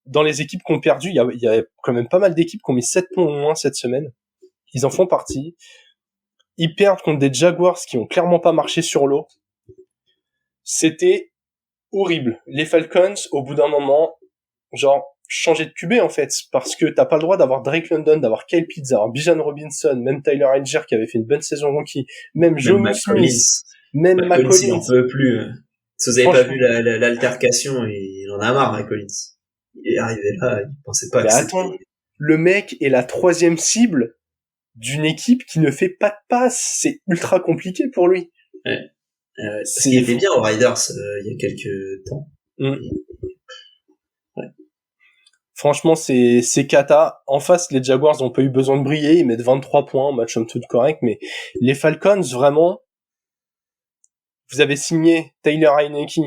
Dans les équipes qui ont perdu, il y a quand même pas mal d'équipes qui ont mis 7 points au moins cette semaine. Ils en font partie. Ils perdent contre des Jaguars qui ont clairement pas marché sur l'eau. C'était horrible. Les Falcons, au bout d'un moment, genre, changer de QB en fait, parce que t'as pas le droit d'avoir Drake London, d'avoir Kyle Pitts, d'avoir Bijan Robinson, même Tyler Algier qui avait fait une bonne saison rookie, même Jonnu Smith, même Mac Collins, il McCollins. en peut plus. Si vous avez pas vu l'altercation, il en a marre, Mac Collins. Il est arrivé là, il pensait pas mais que attends, le mec est la 3e cible d'une équipe qui ne fait pas de passe. C'est ultra compliqué pour lui. Ouais. Parce qu'il était bien aux Riders il y a quelques temps. Ouais. Franchement, c'est cata. En face, les Jaguars n'ont pas eu besoin de briller. Ils mettent 23 points, match homme tout correct. Mais les Falcons, vraiment, vous avez signé Taylor Heinicke,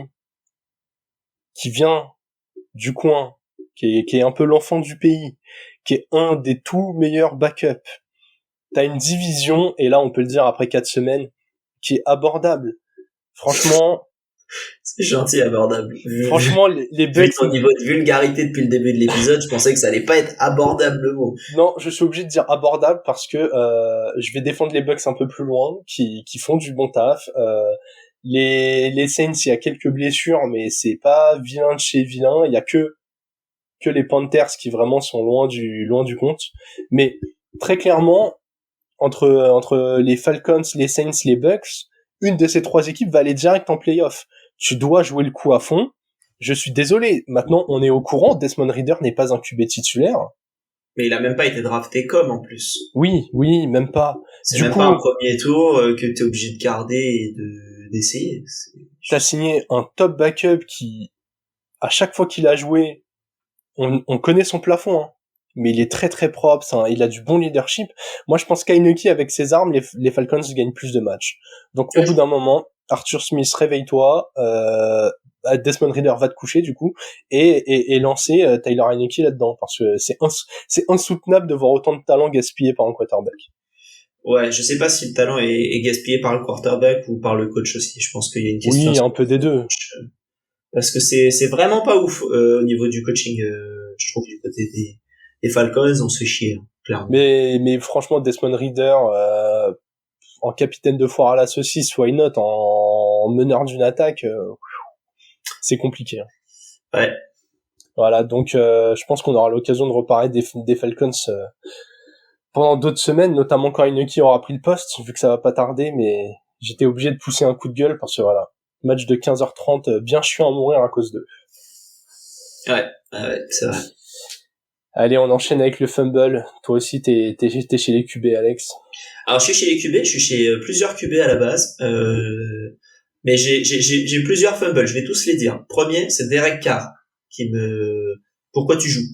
qui vient du coin, qui est un peu l'enfant du pays, qui est un des tout meilleurs backups. T'as une division, et là, on peut le dire après 4 semaines, qui est abordable. Franchement, c'est gentil, abordable. Franchement, les Bucks... Au niveau de vulgarité depuis le début de l'épisode, je pensais que ça allait pas être abordable le mot. Non, je suis obligé de dire abordable parce que je vais défendre les Bucks un peu plus loin, qui font du bon taf. Les Saints, il y a quelques blessures, mais c'est pas vilain de chez vilain. Il y a que les Panthers qui vraiment sont loin du compte. Mais très clairement, entre les Falcons, les Saints, les Bucks, une de ces 3 équipes va aller direct en playoff. Tu dois jouer le coup à fond. Je suis désolé. Maintenant, on est au courant. Desmond Ridder n'est pas un QB titulaire. Mais il a même pas été drafté comme, en plus. Oui, même pas. C'est même pas un premier tour que t'es obligé de garder et d'essayer. T'as signé un top backup qui, à chaque fois qu'il a joué, on connaît son plafond, hein. Mais il est très très propre, il a du bon leadership. Moi, je pense qu'Heineke, avec ses armes, les Falcons gagnent plus de matchs. Donc, au bout d'un moment, Arthur Smith, réveille-toi, Desmond Ridder va te coucher, du coup, et lancer Tyler Heineke là-dedans, parce que c'est insoutenable de voir autant de talent gaspillé par un quarterback. Ouais, je sais pas si le talent est gaspillé par le quarterback ou par le coach aussi. Je pense qu'il y a une question. Oui, un peu des deux. Parce que c'est vraiment pas ouf au niveau du coaching, je trouve, du côté des Falcons, on se fait chier, clairement. Mais franchement, Desmond Ridder, en capitaine de foire à la saucisse, why not, en meneur d'une attaque, c'est compliqué. Ouais. Voilà, donc je pense qu'on aura l'occasion de reparler des Falcons pendant d'autres semaines, notamment quand Heineke aura pris le poste, vu que ça va pas tarder, mais j'étais obligé de pousser un coup de gueule parce que voilà, match de 15h30, bien chiant à mourir à cause d'eux. Ouais, c'est vrai. Allez, on enchaîne avec le fumble. Toi aussi, t'es chez les QB, Alex. Alors, je suis chez les QB, je suis chez plusieurs QB à la base, mais j'ai plusieurs fumbles, je vais tous les dire. Premier, c'est Derek Carr, pourquoi tu joues?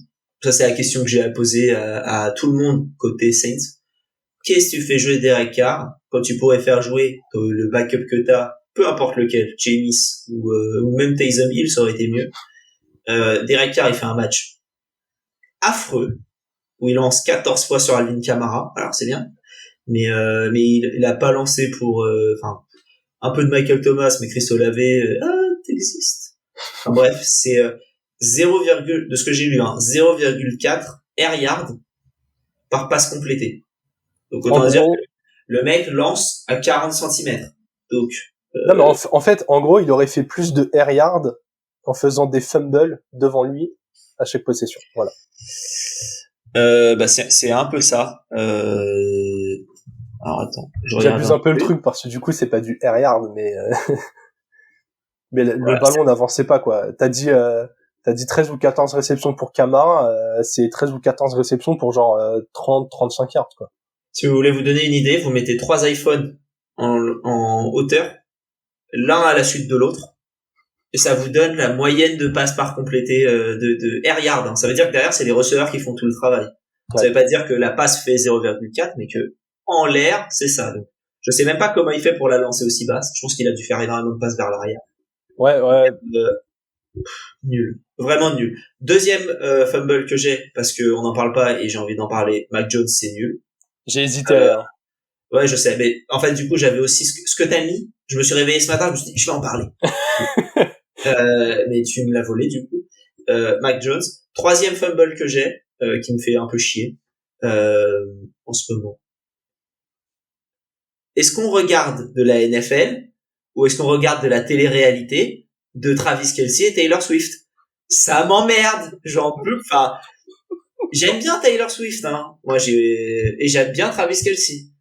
Ça, c'est la question que j'ai à poser à tout le monde côté Saints. Qu'est-ce que tu fais jouer Derek Carr quand tu pourrais faire jouer le backup que t'as, peu importe lequel, Jameis ou même Taysom Hill, ça aurait été mieux. Derek Carr, il fait un match affreux où il lance 14 fois sur Alvin Kamara. Alors c'est bien, mais il a pas lancé pour un peu de Michael Thomas, mais Chris Olave, t'existes. Enfin, bref, c'est 0, de ce que j'ai lu, 0,4 air yard par passe complétée. Donc autant dire que le mec lance à 40 cm. Donc non, mais en fait, en gros, il aurait fait plus de air yard en faisant des fumbles devant lui à chaque possession. Voilà. C'est un peu ça. Alors attends, j'abuse un peu le truc parce que du coup c'est pas du air yard, mais mais le ballon n'avançait pas, quoi. T'as dit 13 ou 14 réceptions pour Kamara, c'est 13 ou 14 réceptions pour genre 30-35 yards, quoi. Si vous voulez vous donner une idée, vous mettez 3 iPhones en hauteur, l'un à la suite de l'autre, et ça vous donne la moyenne de passes par complétée de air yard. Hein. Ça veut dire que derrière, c'est les receveurs qui font tout le travail. Ouais. Ça veut pas dire que la passe fait 0,4, mais que en l'air, c'est ça. Donc, je sais même pas comment il fait pour la lancer aussi basse. Je pense qu'il a dû faire énormément de passes vers l'arrière. Ouais. Nul. Vraiment nul. Deuxième fumble que j'ai, parce que on n'en parle pas et j'ai envie d'en parler, Mac Jones, c'est nul. J'ai hésité. Ouais, je sais, mais en fait, du coup, j'avais aussi ce que t'as mis. Je me suis réveillé ce matin, je me suis dit, je vais en parler. Mais tu me l'as volé, du coup. Mac Jones. Troisième fumble que j'ai, qui me fait un peu chier, en ce moment. Est-ce qu'on regarde de la NFL ou est-ce qu'on regarde de la télé-réalité de Travis Kelce et Taylor Swift? Ça m'emmerde, j'en peux. Enfin, j'aime bien Taylor Swift, hein. Moi, et j'aime bien Travis Kelce.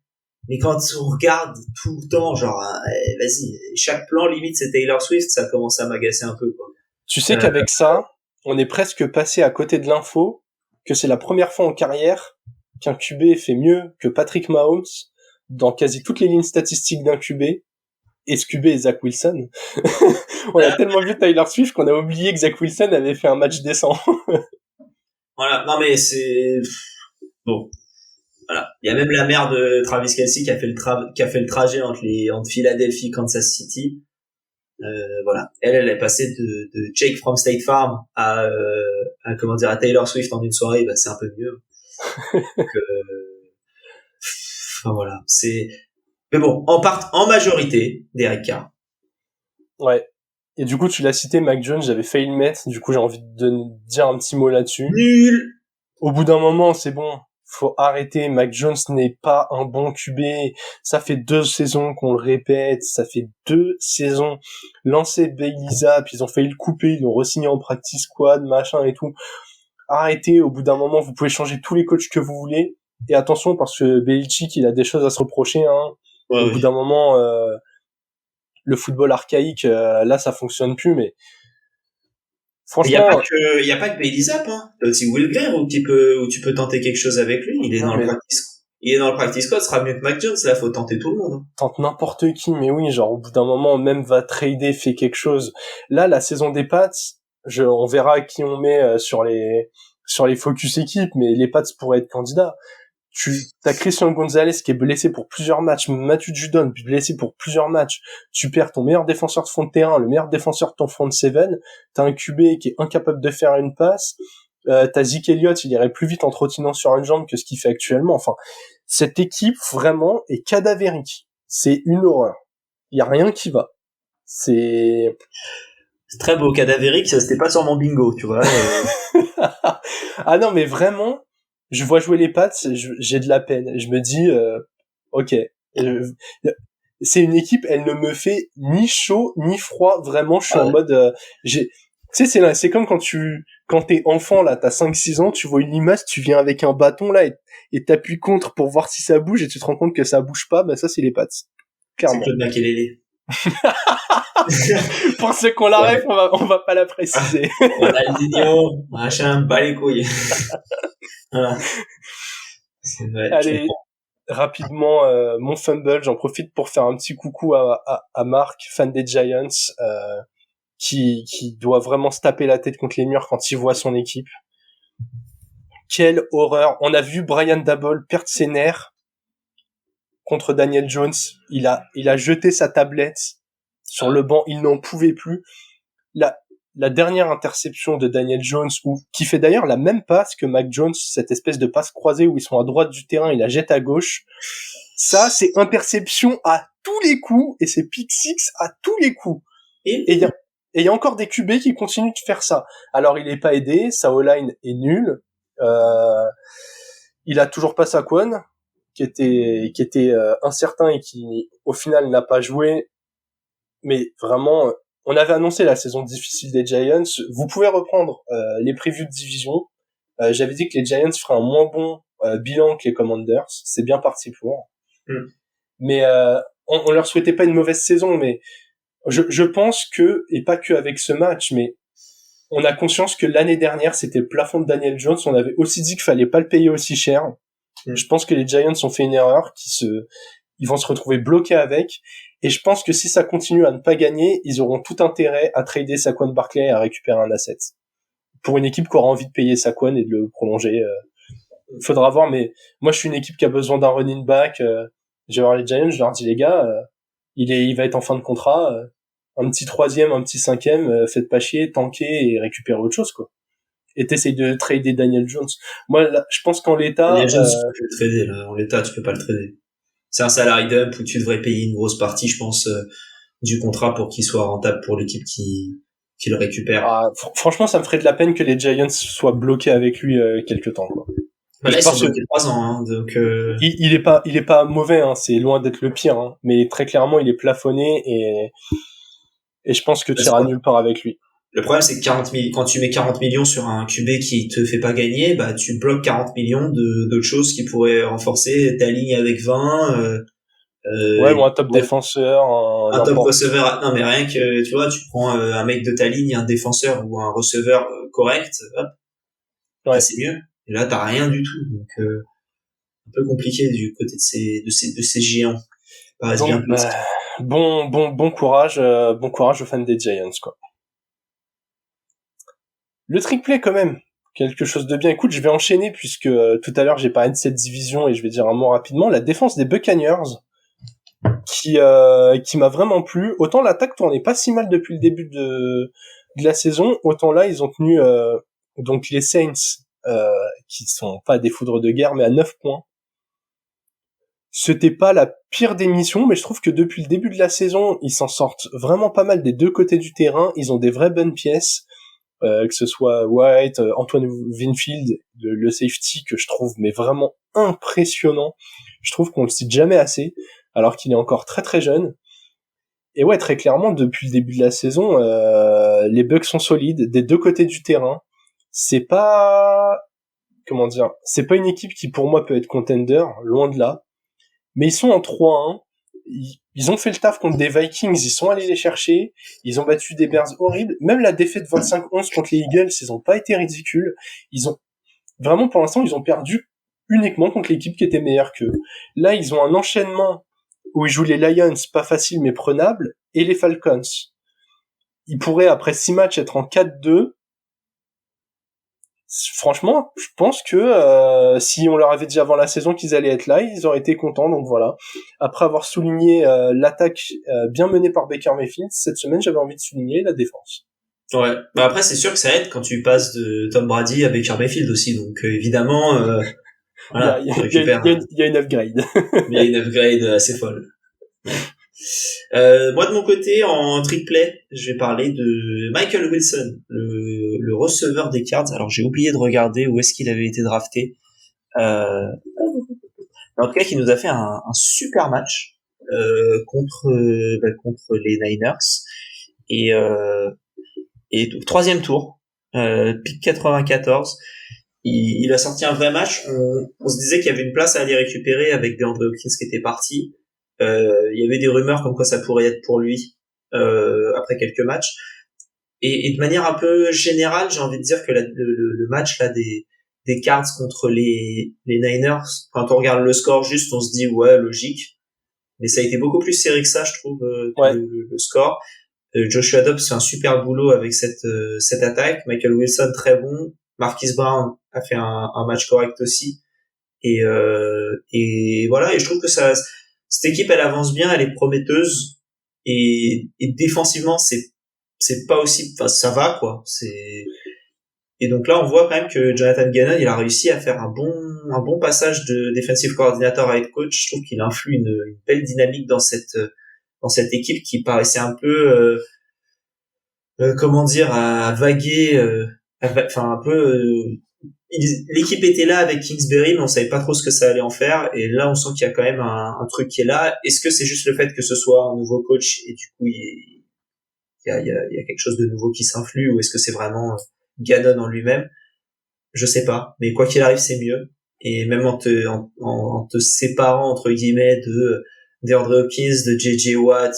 Mais quand on regarde tout le temps, genre, vas-y, chaque plan limite c'est Taylor Swift, ça commence à m'agacer un peu, quoi. Tu sais qu'avec ça, on est presque passé à côté de l'info que c'est la première fois en carrière qu'un QB fait mieux que Patrick Mahomes dans quasi toutes les lignes statistiques d'un QB. Et ce QB est Zach Wilson. On a tellement vu Taylor Swift qu'on a oublié que Zach Wilson avait fait un match décent. Voilà, non mais c'est... Bon, voilà. Il y a même la mère de Travis Kelce qui a fait le trajet entre Philadelphie et Kansas City. Voilà. Elle est passée de Jake from State Farm à Taylor Swift en une soirée. Bah, c'est un peu mieux. Donc, enfin, voilà. Mais bon, en majorité, Derek Carr. Ouais. Et du coup, tu l'as cité, Mac Jones, j'avais failli le mettre. Du coup, j'ai envie de dire un petit mot là-dessus. Nul! Au bout d'un moment, c'est bon. Faut arrêter. Mac Jones n'est pas un bon QB. Ça fait 2 saisons qu'on le répète. Ça fait 2 saisons. Lancé Bailey Zapp, ils ont failli le couper. Ils l'ont re-signé en practice squad, machin et tout. Arrêtez. Au bout d'un moment, vous pouvez changer tous les coachs que vous voulez. Et attention, parce que Belichick, il a des choses à se reprocher, hein. Ouais, Au bout d'un moment, le football archaïque, là, ça fonctionne plus, mais franchement, il y a pas que Bailey Zapp, hein. Il y a aussi Will Greer où tu peux tenter quelque chose avec lui. Il est dans le practice squad, ce sera mieux que Mac Jones, là, faut tenter tout le monde, hein. tente n'importe qui, mais oui, genre, au bout d'un moment, même va trader, fait quelque chose. Là, la saison des Pats, on verra qui on met sur les focus équipes, mais les Pats pourraient être candidats. T'as Christian Gonzalez qui est blessé pour plusieurs matchs, Matthew Judon blessé pour plusieurs matchs, tu perds ton meilleur défenseur de fond de terrain, le meilleur défenseur de ton front seven, t'as un QB qui est incapable de faire une passe, t'as Zeke Elliott, il irait plus vite en trottinant sur une jambe que ce qu'il fait actuellement. Enfin, cette équipe vraiment est cadavérique. C'est une horreur. Il y a rien qui va. C'est Très beau, cadavérique, ça c'était pas sur mon bingo, tu vois. ah non, mais vraiment, je vois jouer les Pats, j'ai de la peine. Je me dis, ok, c'est une équipe, elle ne me fait ni chaud ni froid. Vraiment, je suis en mode, tu sais, c'est comme quand t'es enfant là, t'as 5-6 ans, tu vois une limace, tu viens avec un bâton là et t'appuies contre pour voir si ça bouge et tu te rends compte que ça bouge pas. Bah ça, c'est les Pats. Clairement. C'est Claude Makélélé. Pour ceux qu'on la rêve, on va pas la préciser. Ronaldinho, machin, bas les couilles. Voilà. Ouais, allez, rapidement, mon fumble, j'en profite pour faire un petit coucou à Marc, fan des Giants, qui doit vraiment se taper la tête contre les murs quand il voit son équipe. Quelle horreur. On a vu Brian Daboll perdre ses nerfs contre Daniel Jones. Il a jeté sa tablette sur le banc, il n'en pouvait plus. La dernière interception de Daniel Jones, qui fait d'ailleurs la même passe que Mac Jones, cette espèce de passe croisée où ils sont à droite du terrain, il la jette à gauche. Ça, c'est interception à tous les coups, et c'est pick six à tous les coups. Et il y a encore des QB qui continuent de faire ça. Alors, il est pas aidé, sa O-line est nulle. Il a toujours pas Saquon, qui était incertain et qui, au final, n'a pas joué. Mais vraiment, on avait annoncé la saison difficile des Giants. Vous pouvez reprendre les previews de division. J'avais dit que les Giants feraient un moins bon bilan que les Commanders. C'est bien parti pour. Mais on leur souhaitait pas une mauvaise saison, mais je pense que, et pas que avec ce match, mais on a conscience que l'année dernière, c'était le plafond de Daniel Jones. On avait aussi dit qu'il fallait pas le payer aussi cher. Je pense que les Giants ont fait une erreur, ils vont se retrouver bloqués avec. Et je pense que si ça continue à ne pas gagner, ils auront tout intérêt à trader Saquon Barkley et à récupérer un asset. Pour une équipe qui aura envie de payer Saquon et de le prolonger, faudra voir. Mais moi, je suis une équipe qui a besoin d'un running back. Je vais voir les Giants, je leur dis les gars, il va être en fin de contrat. Un petit 3e, un petit 5e, faites pas chier, tankez et récupérez autre chose, quoi. Et t'essayes de trader Daniel Jones. Moi, là, je pense qu'en l'état... Daniel Jones, tu peux le trader, là. En l'état, tu peux pas le trader. c'est un salary dump où tu devrais payer une grosse partie, je pense, du contrat pour qu'il soit rentable pour l'équipe qui le récupère. Franchement, ça me ferait de la peine que les Giants soient bloqués avec lui quelque temps, quoi. Bah là, ils sont bloqués 3 ans, hein, donc il est pas mauvais, hein, c'est loin d'être le pire, hein, mais très clairement, il est plafonné et je pense que tu iras nulle part avec lui. Le problème, c'est que quand tu mets 40 millions sur un QB qui te fait pas gagner, bah, tu bloques 40 millions d'autres choses qui pourraient renforcer ta ligne avec 20, ouais, bon, un top défenseur, un top receveur. Non, mais rien que, tu vois, tu prends un mec de ta ligne, un défenseur ou un receveur correct, hop, ouais. Bah, c'est mieux. Et là, t'as rien du tout. Donc, un peu compliqué du côté de ces géants. Donc, bien bon courage aux fans des Giants, quoi. Le trick play, quand même. Quelque chose de bien. Écoute, je vais enchaîner puisque tout à l'heure j'ai parlé de cette division et je vais dire un mot rapidement. La défense des Buccaneers, qui m'a vraiment plu. Autant l'attaque tournait pas si mal depuis le début de la saison, autant là ils ont tenu donc les Saints qui sont pas des foudres de guerre mais à 9 points. C'était pas la pire des missions, mais je trouve que depuis le début de la saison, ils s'en sortent vraiment pas mal des deux côtés du terrain. Ils ont des vraies bonnes pièces, que ce soit White, Antoine Winfield, le safety que je trouve mais vraiment impressionnant. Je trouve qu'on le cite jamais assez, alors qu'il est encore très très jeune. Et ouais, très clairement, depuis le début de la saison, les Bucks sont solides des deux côtés du terrain. C'est pas, comment dire, c'est pas une équipe qui pour moi peut être contender, loin de là. Mais ils sont en 3-1. Ils ont fait le taf contre des Vikings, ils sont allés les chercher. Ils ont battu des Bears horribles. Même la défaite 25-11 contre les Eagles, ils ont pas été ridicules. Ils ont, vraiment pour l'instant, ils ont perdu uniquement contre l'équipe qui était meilleure qu'eux. Là, ils ont un enchaînement où ils jouent les Lions, pas facile mais prenable, et les Falcons. Ils pourraient, après 6 matchs, être en 4-2. Franchement, je pense que si on leur avait dit avant la saison qu'ils allaient être là, ils auraient été contents, donc voilà. Après avoir souligné l'attaque bien menée par Baker Mayfield, cette semaine, j'avais envie de souligner la défense. Ouais. Bah après, c'est sûr que ça aide quand tu passes de Tom Brady à Baker Mayfield aussi, donc évidemment, voilà. Il y a une upgrade. Il y a une upgrade assez folle. Moi de mon côté, en trick play, je vais parler de Michael Wilson, le receveur des Cards. Alors j'ai oublié de regarder où est-ce qu'il avait été drafté. En tout cas, qui nous a fait un super match contre les Niners et troisième tour, pick 94. Il a sorti un vrai match. On se disait qu'il y avait une place à aller récupérer avec DeAndre Hopkins qui était parti. Il y avait des rumeurs comme quoi ça pourrait être pour lui après quelques matchs. Et de manière un peu générale, j'ai envie de dire que le match là des Cards contre les Niners, quand on regarde le score juste, on se dit ouais, logique. Mais ça a été beaucoup plus serré que ça, je trouve, ouais. le score. Joshua Dobbs fait un super boulot avec cette attaque. Michael Wilson très bon. Marquise Brown a fait un match correct aussi. Et voilà. Et je trouve que cette équipe, elle avance bien, elle est prometteuse. Et défensivement, c'est pas aussi, enfin, ça va, quoi. Et donc là, on voit quand même que Jonathan Gannon, il a réussi à faire un bon passage de defensive coordinator à head coach. Je trouve qu'il influe une belle dynamique dans cette équipe qui paraissait un peu, comment dire, à vaguer, enfin un peu. L'équipe était là avec Kingsbury, mais on savait pas trop ce que ça allait en faire. Et là, on sent qu'il y a quand même un truc qui est là. Est-ce que c'est juste le fait que ce soit un nouveau coach et du coup il y a quelque chose de nouveau qui s'influe, ou est-ce que c'est vraiment Gannon en lui-même? Je sais pas. Mais quoi qu'il arrive, c'est mieux. Et même en te séparant entre guillemets de DeAndre Hopkins, de J.J. Watt,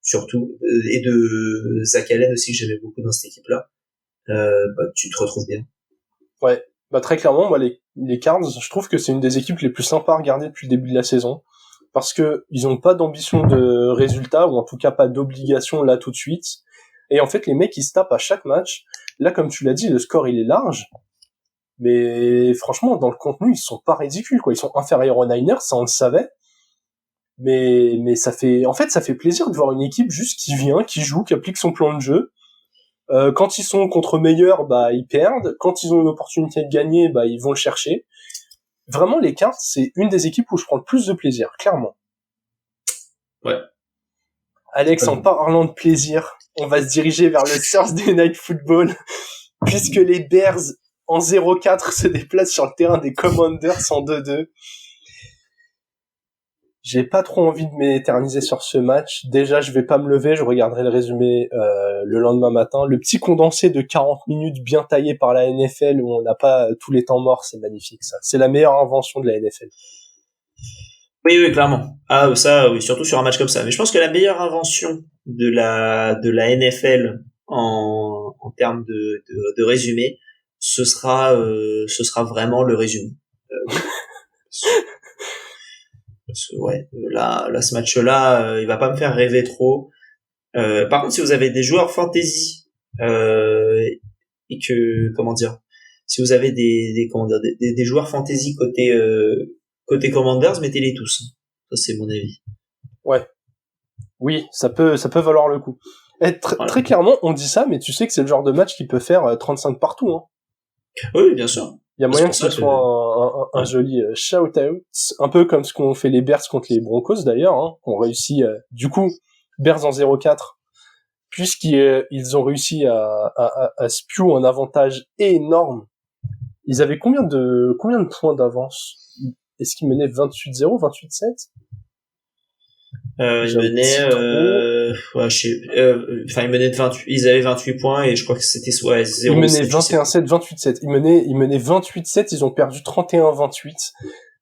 surtout, et de Zach Allen aussi, que j'aimais beaucoup dans cette équipe-là, bah, tu te retrouves bien. Ouais, bah très clairement, moi les Cards, je trouve que c'est une des équipes les plus sympas à regarder depuis le début de la saison, parce que ils ont pas d'ambition de résultat, ou en tout cas pas d'obligation là tout de suite. Et en fait, les mecs ils se tapent à chaque match. Là, comme tu l'as dit, le score il est large, mais franchement, dans le contenu, ils sont pas ridicules, quoi. Ils sont inférieurs aux Niners, ça on le savait. Mais ça fait plaisir de voir une équipe juste qui vient, qui joue, qui applique son plan de jeu. Quand ils sont contre meilleurs, bah ils perdent. Quand ils ont une opportunité de gagner, bah ils vont le chercher. vraiment les cartes, c'est une des équipes où je prends le plus de plaisir, clairement. Ouais. Alex, en parlant de plaisir, on va se diriger vers le Thursday Night Football, puisque les Bears en 0-4 se déplacent sur le terrain des Commanders en 2-2. J'ai pas trop envie de m'éterniser sur ce match. Déjà, je vais pas me lever, je regarderai le résumé le lendemain matin. Le petit condensé de 40 minutes bien taillé par la NFL où on n'a pas tous les temps morts, c'est magnifique ça. C'est la meilleure invention de la NFL. Oui, clairement. Ah, ça, oui, surtout sur un match comme ça. Mais je pense que la meilleure invention de la NFL en termes de résumé, ce sera vraiment le résumé. Parce que, ouais, là, ce match-là, il va pas me faire rêver trop. Par contre, si vous avez des joueurs fantasy, et que, comment dire, si vous avez des joueurs fantasy côté Commanders, mettez-les tous. Ça, c'est mon avis. Ouais. Oui, ça peut valoir le coup. Très clairement, on dit ça, mais tu sais que c'est le genre de match qui peut faire 35 partout, hein. Oui, bien sûr. Il y a moyen que ce soit un joli shout-out, un peu comme ce qu'ont fait les Bears contre les Broncos d'ailleurs, hein, qu'on réussit, du coup, Bears en 0-4, puisqu'ils ont réussi à spew un avantage énorme. Ils avaient combien de points d'avance? Est-ce qu'ils menaient 28-0, 28-7? Ils menaient, ils menaient de 28, ils avaient 28 points et je crois que c'était soit 0. Ils menaient 21-7, 28-7. Ils menaient 28-7, ils ont perdu 31-28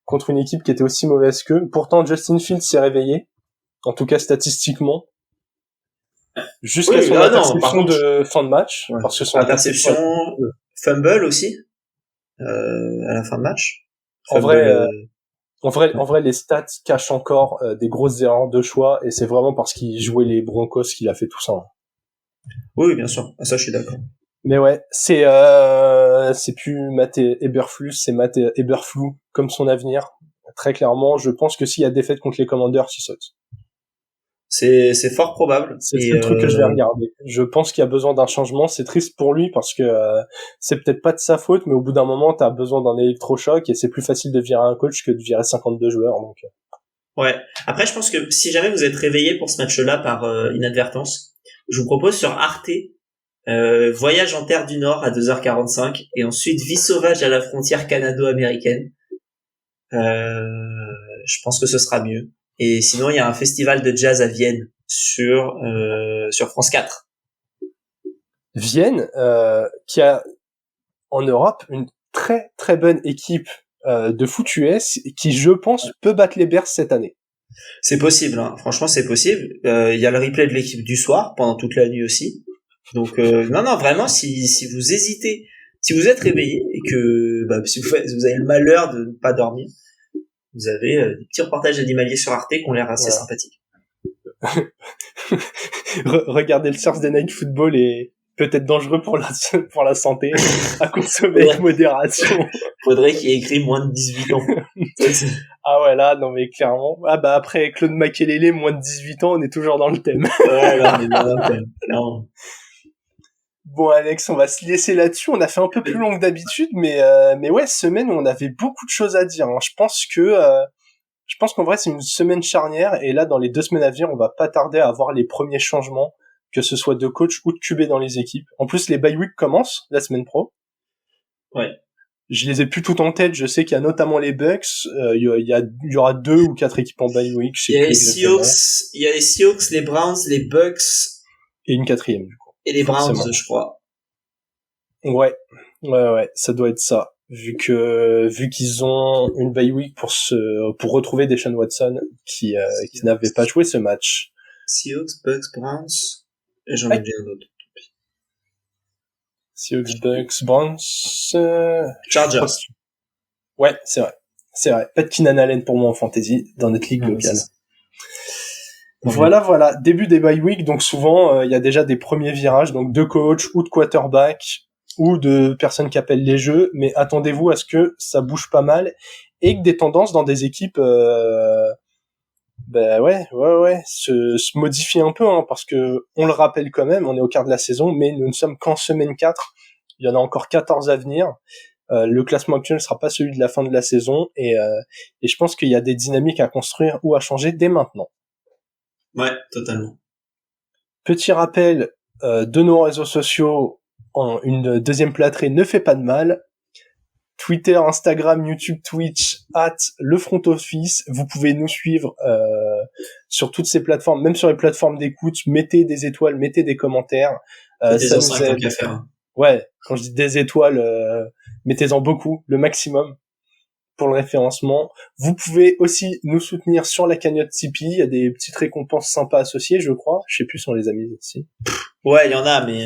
contre une équipe qui était aussi mauvaise qu'eux. Pourtant, Justin Fields s'est réveillé. En tout cas, statistiquement. Jusqu'à son interception de fin de match. Ouais. Parce que son interception, fumble aussi, à la fin de match. En vrai, les stats cachent encore des grosses erreurs de choix et c'est vraiment parce qu'il jouait les Broncos qu'il a fait tout ça. Oui, bien sûr. Ça, je suis d'accord. Mais ouais, c'est plus Matt Eberflus, c'est Matt Eberflou comme son avenir. Très clairement, je pense que s'il y a défaite contre les Commanders, il saute. C'est fort probable. C'est le truc que je vais regarder. Je pense qu'il y a besoin d'un changement. C'est triste pour lui parce que c'est peut-être pas de sa faute, mais au bout d'un moment, t'as besoin d'un électrochoc et c'est plus facile de virer un coach que de virer 52 joueurs. Donc. Ouais. Après, je pense que si jamais vous êtes réveillé pour ce match-là par inadvertance, je vous propose sur Arte voyage en terre du Nord à 2h45 et ensuite vie sauvage à la frontière canado-américaine. Je pense que ce sera mieux. Et sinon, il y a un festival de jazz à Vienne sur France 4. Vienne, qui a en Europe une très très bonne équipe de foot US qui, je pense, peut battre les Bears cette année. C'est possible, hein. Franchement, c'est possible. Il y a le replay de l'équipe du soir pendant toute la nuit aussi. Donc non, vraiment, si vous hésitez, si vous êtes réveillé et que si vous avez le malheur de ne pas dormir, vous avez des petits reportages animaliers sur Arte qui ont l'air assez sympathiques. Regardez le Thursday Night Football est peut-être dangereux pour la santé, à consommer avec modération. Faudrait qu'il y ait écrit moins de 18 ans. Ah ouais, là, non mais clairement. Ah bah après Claude Makélélé, moins de 18 ans, on est toujours dans le thème. Ouais, là, on est dans le thème. Non. Bon Alex, on va se laisser là-dessus. On a fait un peu plus long que d'habitude, mais ouais, semaine où on avait beaucoup de choses à dire. Hein. Je pense qu'en vrai c'est une semaine charnière et là dans les 2 semaines à venir, on va pas tarder à avoir les premiers changements, que ce soit de coach ou de QB dans les équipes. En plus, les bye week commencent la semaine pro. Ouais. Je les ai plus toutes en tête. Je sais qu'il y a notamment les Bucks. Il y aura 2 ou 4 équipes en bye week. Il y a les Seahawks, les Browns, les Bucks et une 4e du coup. Et les Browns, je crois. Ouais, ça doit être ça. Vu qu'ils ont une bye week pour retrouver Deshaun Watson qui n'avait pas joué ce match. Seahawks, Bucks, Browns, et j'en ai oublié un autre. Seahawks, Bucks, Browns, Chargers. Ouais, c'est vrai. Pas de Keenan Allen pour moi en fantasy dans notre ligue locale. Voilà. Début des bye week, donc souvent il y a déjà des premiers virages, donc de coach ou de quarterback ou de personnes qui appellent les jeux, mais attendez-vous à ce que ça bouge pas mal et que des tendances dans des équipes se modifient un peu, hein, parce que on le rappelle quand même, on est au quart de la saison, mais nous ne sommes qu'en semaine 4, il y en a encore 14 à venir. Le classement actuel ne sera pas celui de la fin de la saison et je pense qu'il y a des dynamiques à construire ou à changer dès maintenant. Ouais, totalement. Petit rappel de nos réseaux sociaux, une deuxième plâtrée ne fait pas de mal. Twitter, Instagram, YouTube, Twitch, @le front office. Vous pouvez nous suivre sur toutes ces plateformes, même sur les plateformes d'écoute. Mettez des étoiles, mettez des commentaires. Ça nous aide. Ouais, quand je dis des étoiles, mettez-en beaucoup, le maximum pour le référencement. Vous pouvez aussi nous soutenir sur la cagnotte Tipeee. Il y a des petites récompenses sympas associées, je crois. Je sais plus si on les a mises aussi. Ouais, il y en a, mais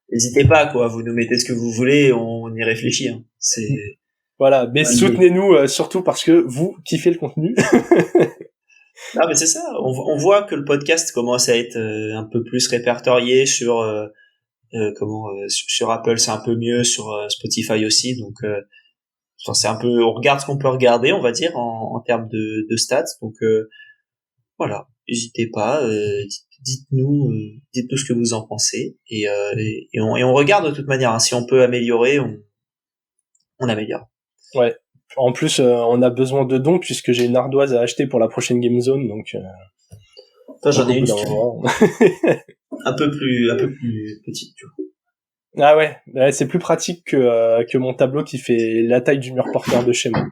n'hésitez pas, quoi. Vous nous mettez ce que vous voulez, on y réfléchit. Hein. C'est voilà, mais soutenez-nous surtout parce que vous kiffez le contenu. Ah, mais c'est ça. On voit que le podcast commence à être un peu plus répertorié sur sur Apple, c'est un peu mieux, sur Spotify aussi. Donc, c'est un peu, on regarde ce qu'on peut regarder, on va dire, en termes de stats. Donc, voilà. N'hésitez pas. Dites-nous ce que vous en pensez et on regarde de toute manière. Hein. Si on peut améliorer, on améliore. Ouais. En plus, on a besoin de dons puisque j'ai une ardoise à acheter pour la prochaine Game Zone, donc. J'en ai une un peu plus petite, tu vois. Ah ouais, c'est plus pratique que mon tableau qui fait la taille du mur porteur de chez moi.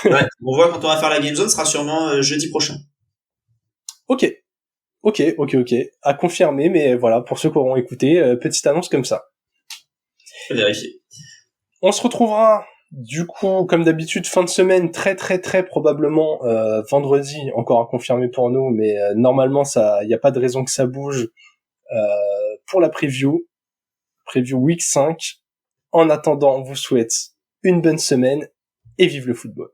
Ouais, on voit quand on va faire la Game Zone, sera sûrement jeudi prochain. Ok. À confirmer, mais voilà, pour ceux qui auront écouté, petite annonce comme ça. Je vais vérifier. On se retrouvera, du coup, comme d'habitude, fin de semaine, très probablement vendredi, encore à confirmer pour nous, mais normalement, il n'y a pas de raison que ça bouge pour la preview week 5. En attendant, on vous souhaite une bonne semaine et vive le football.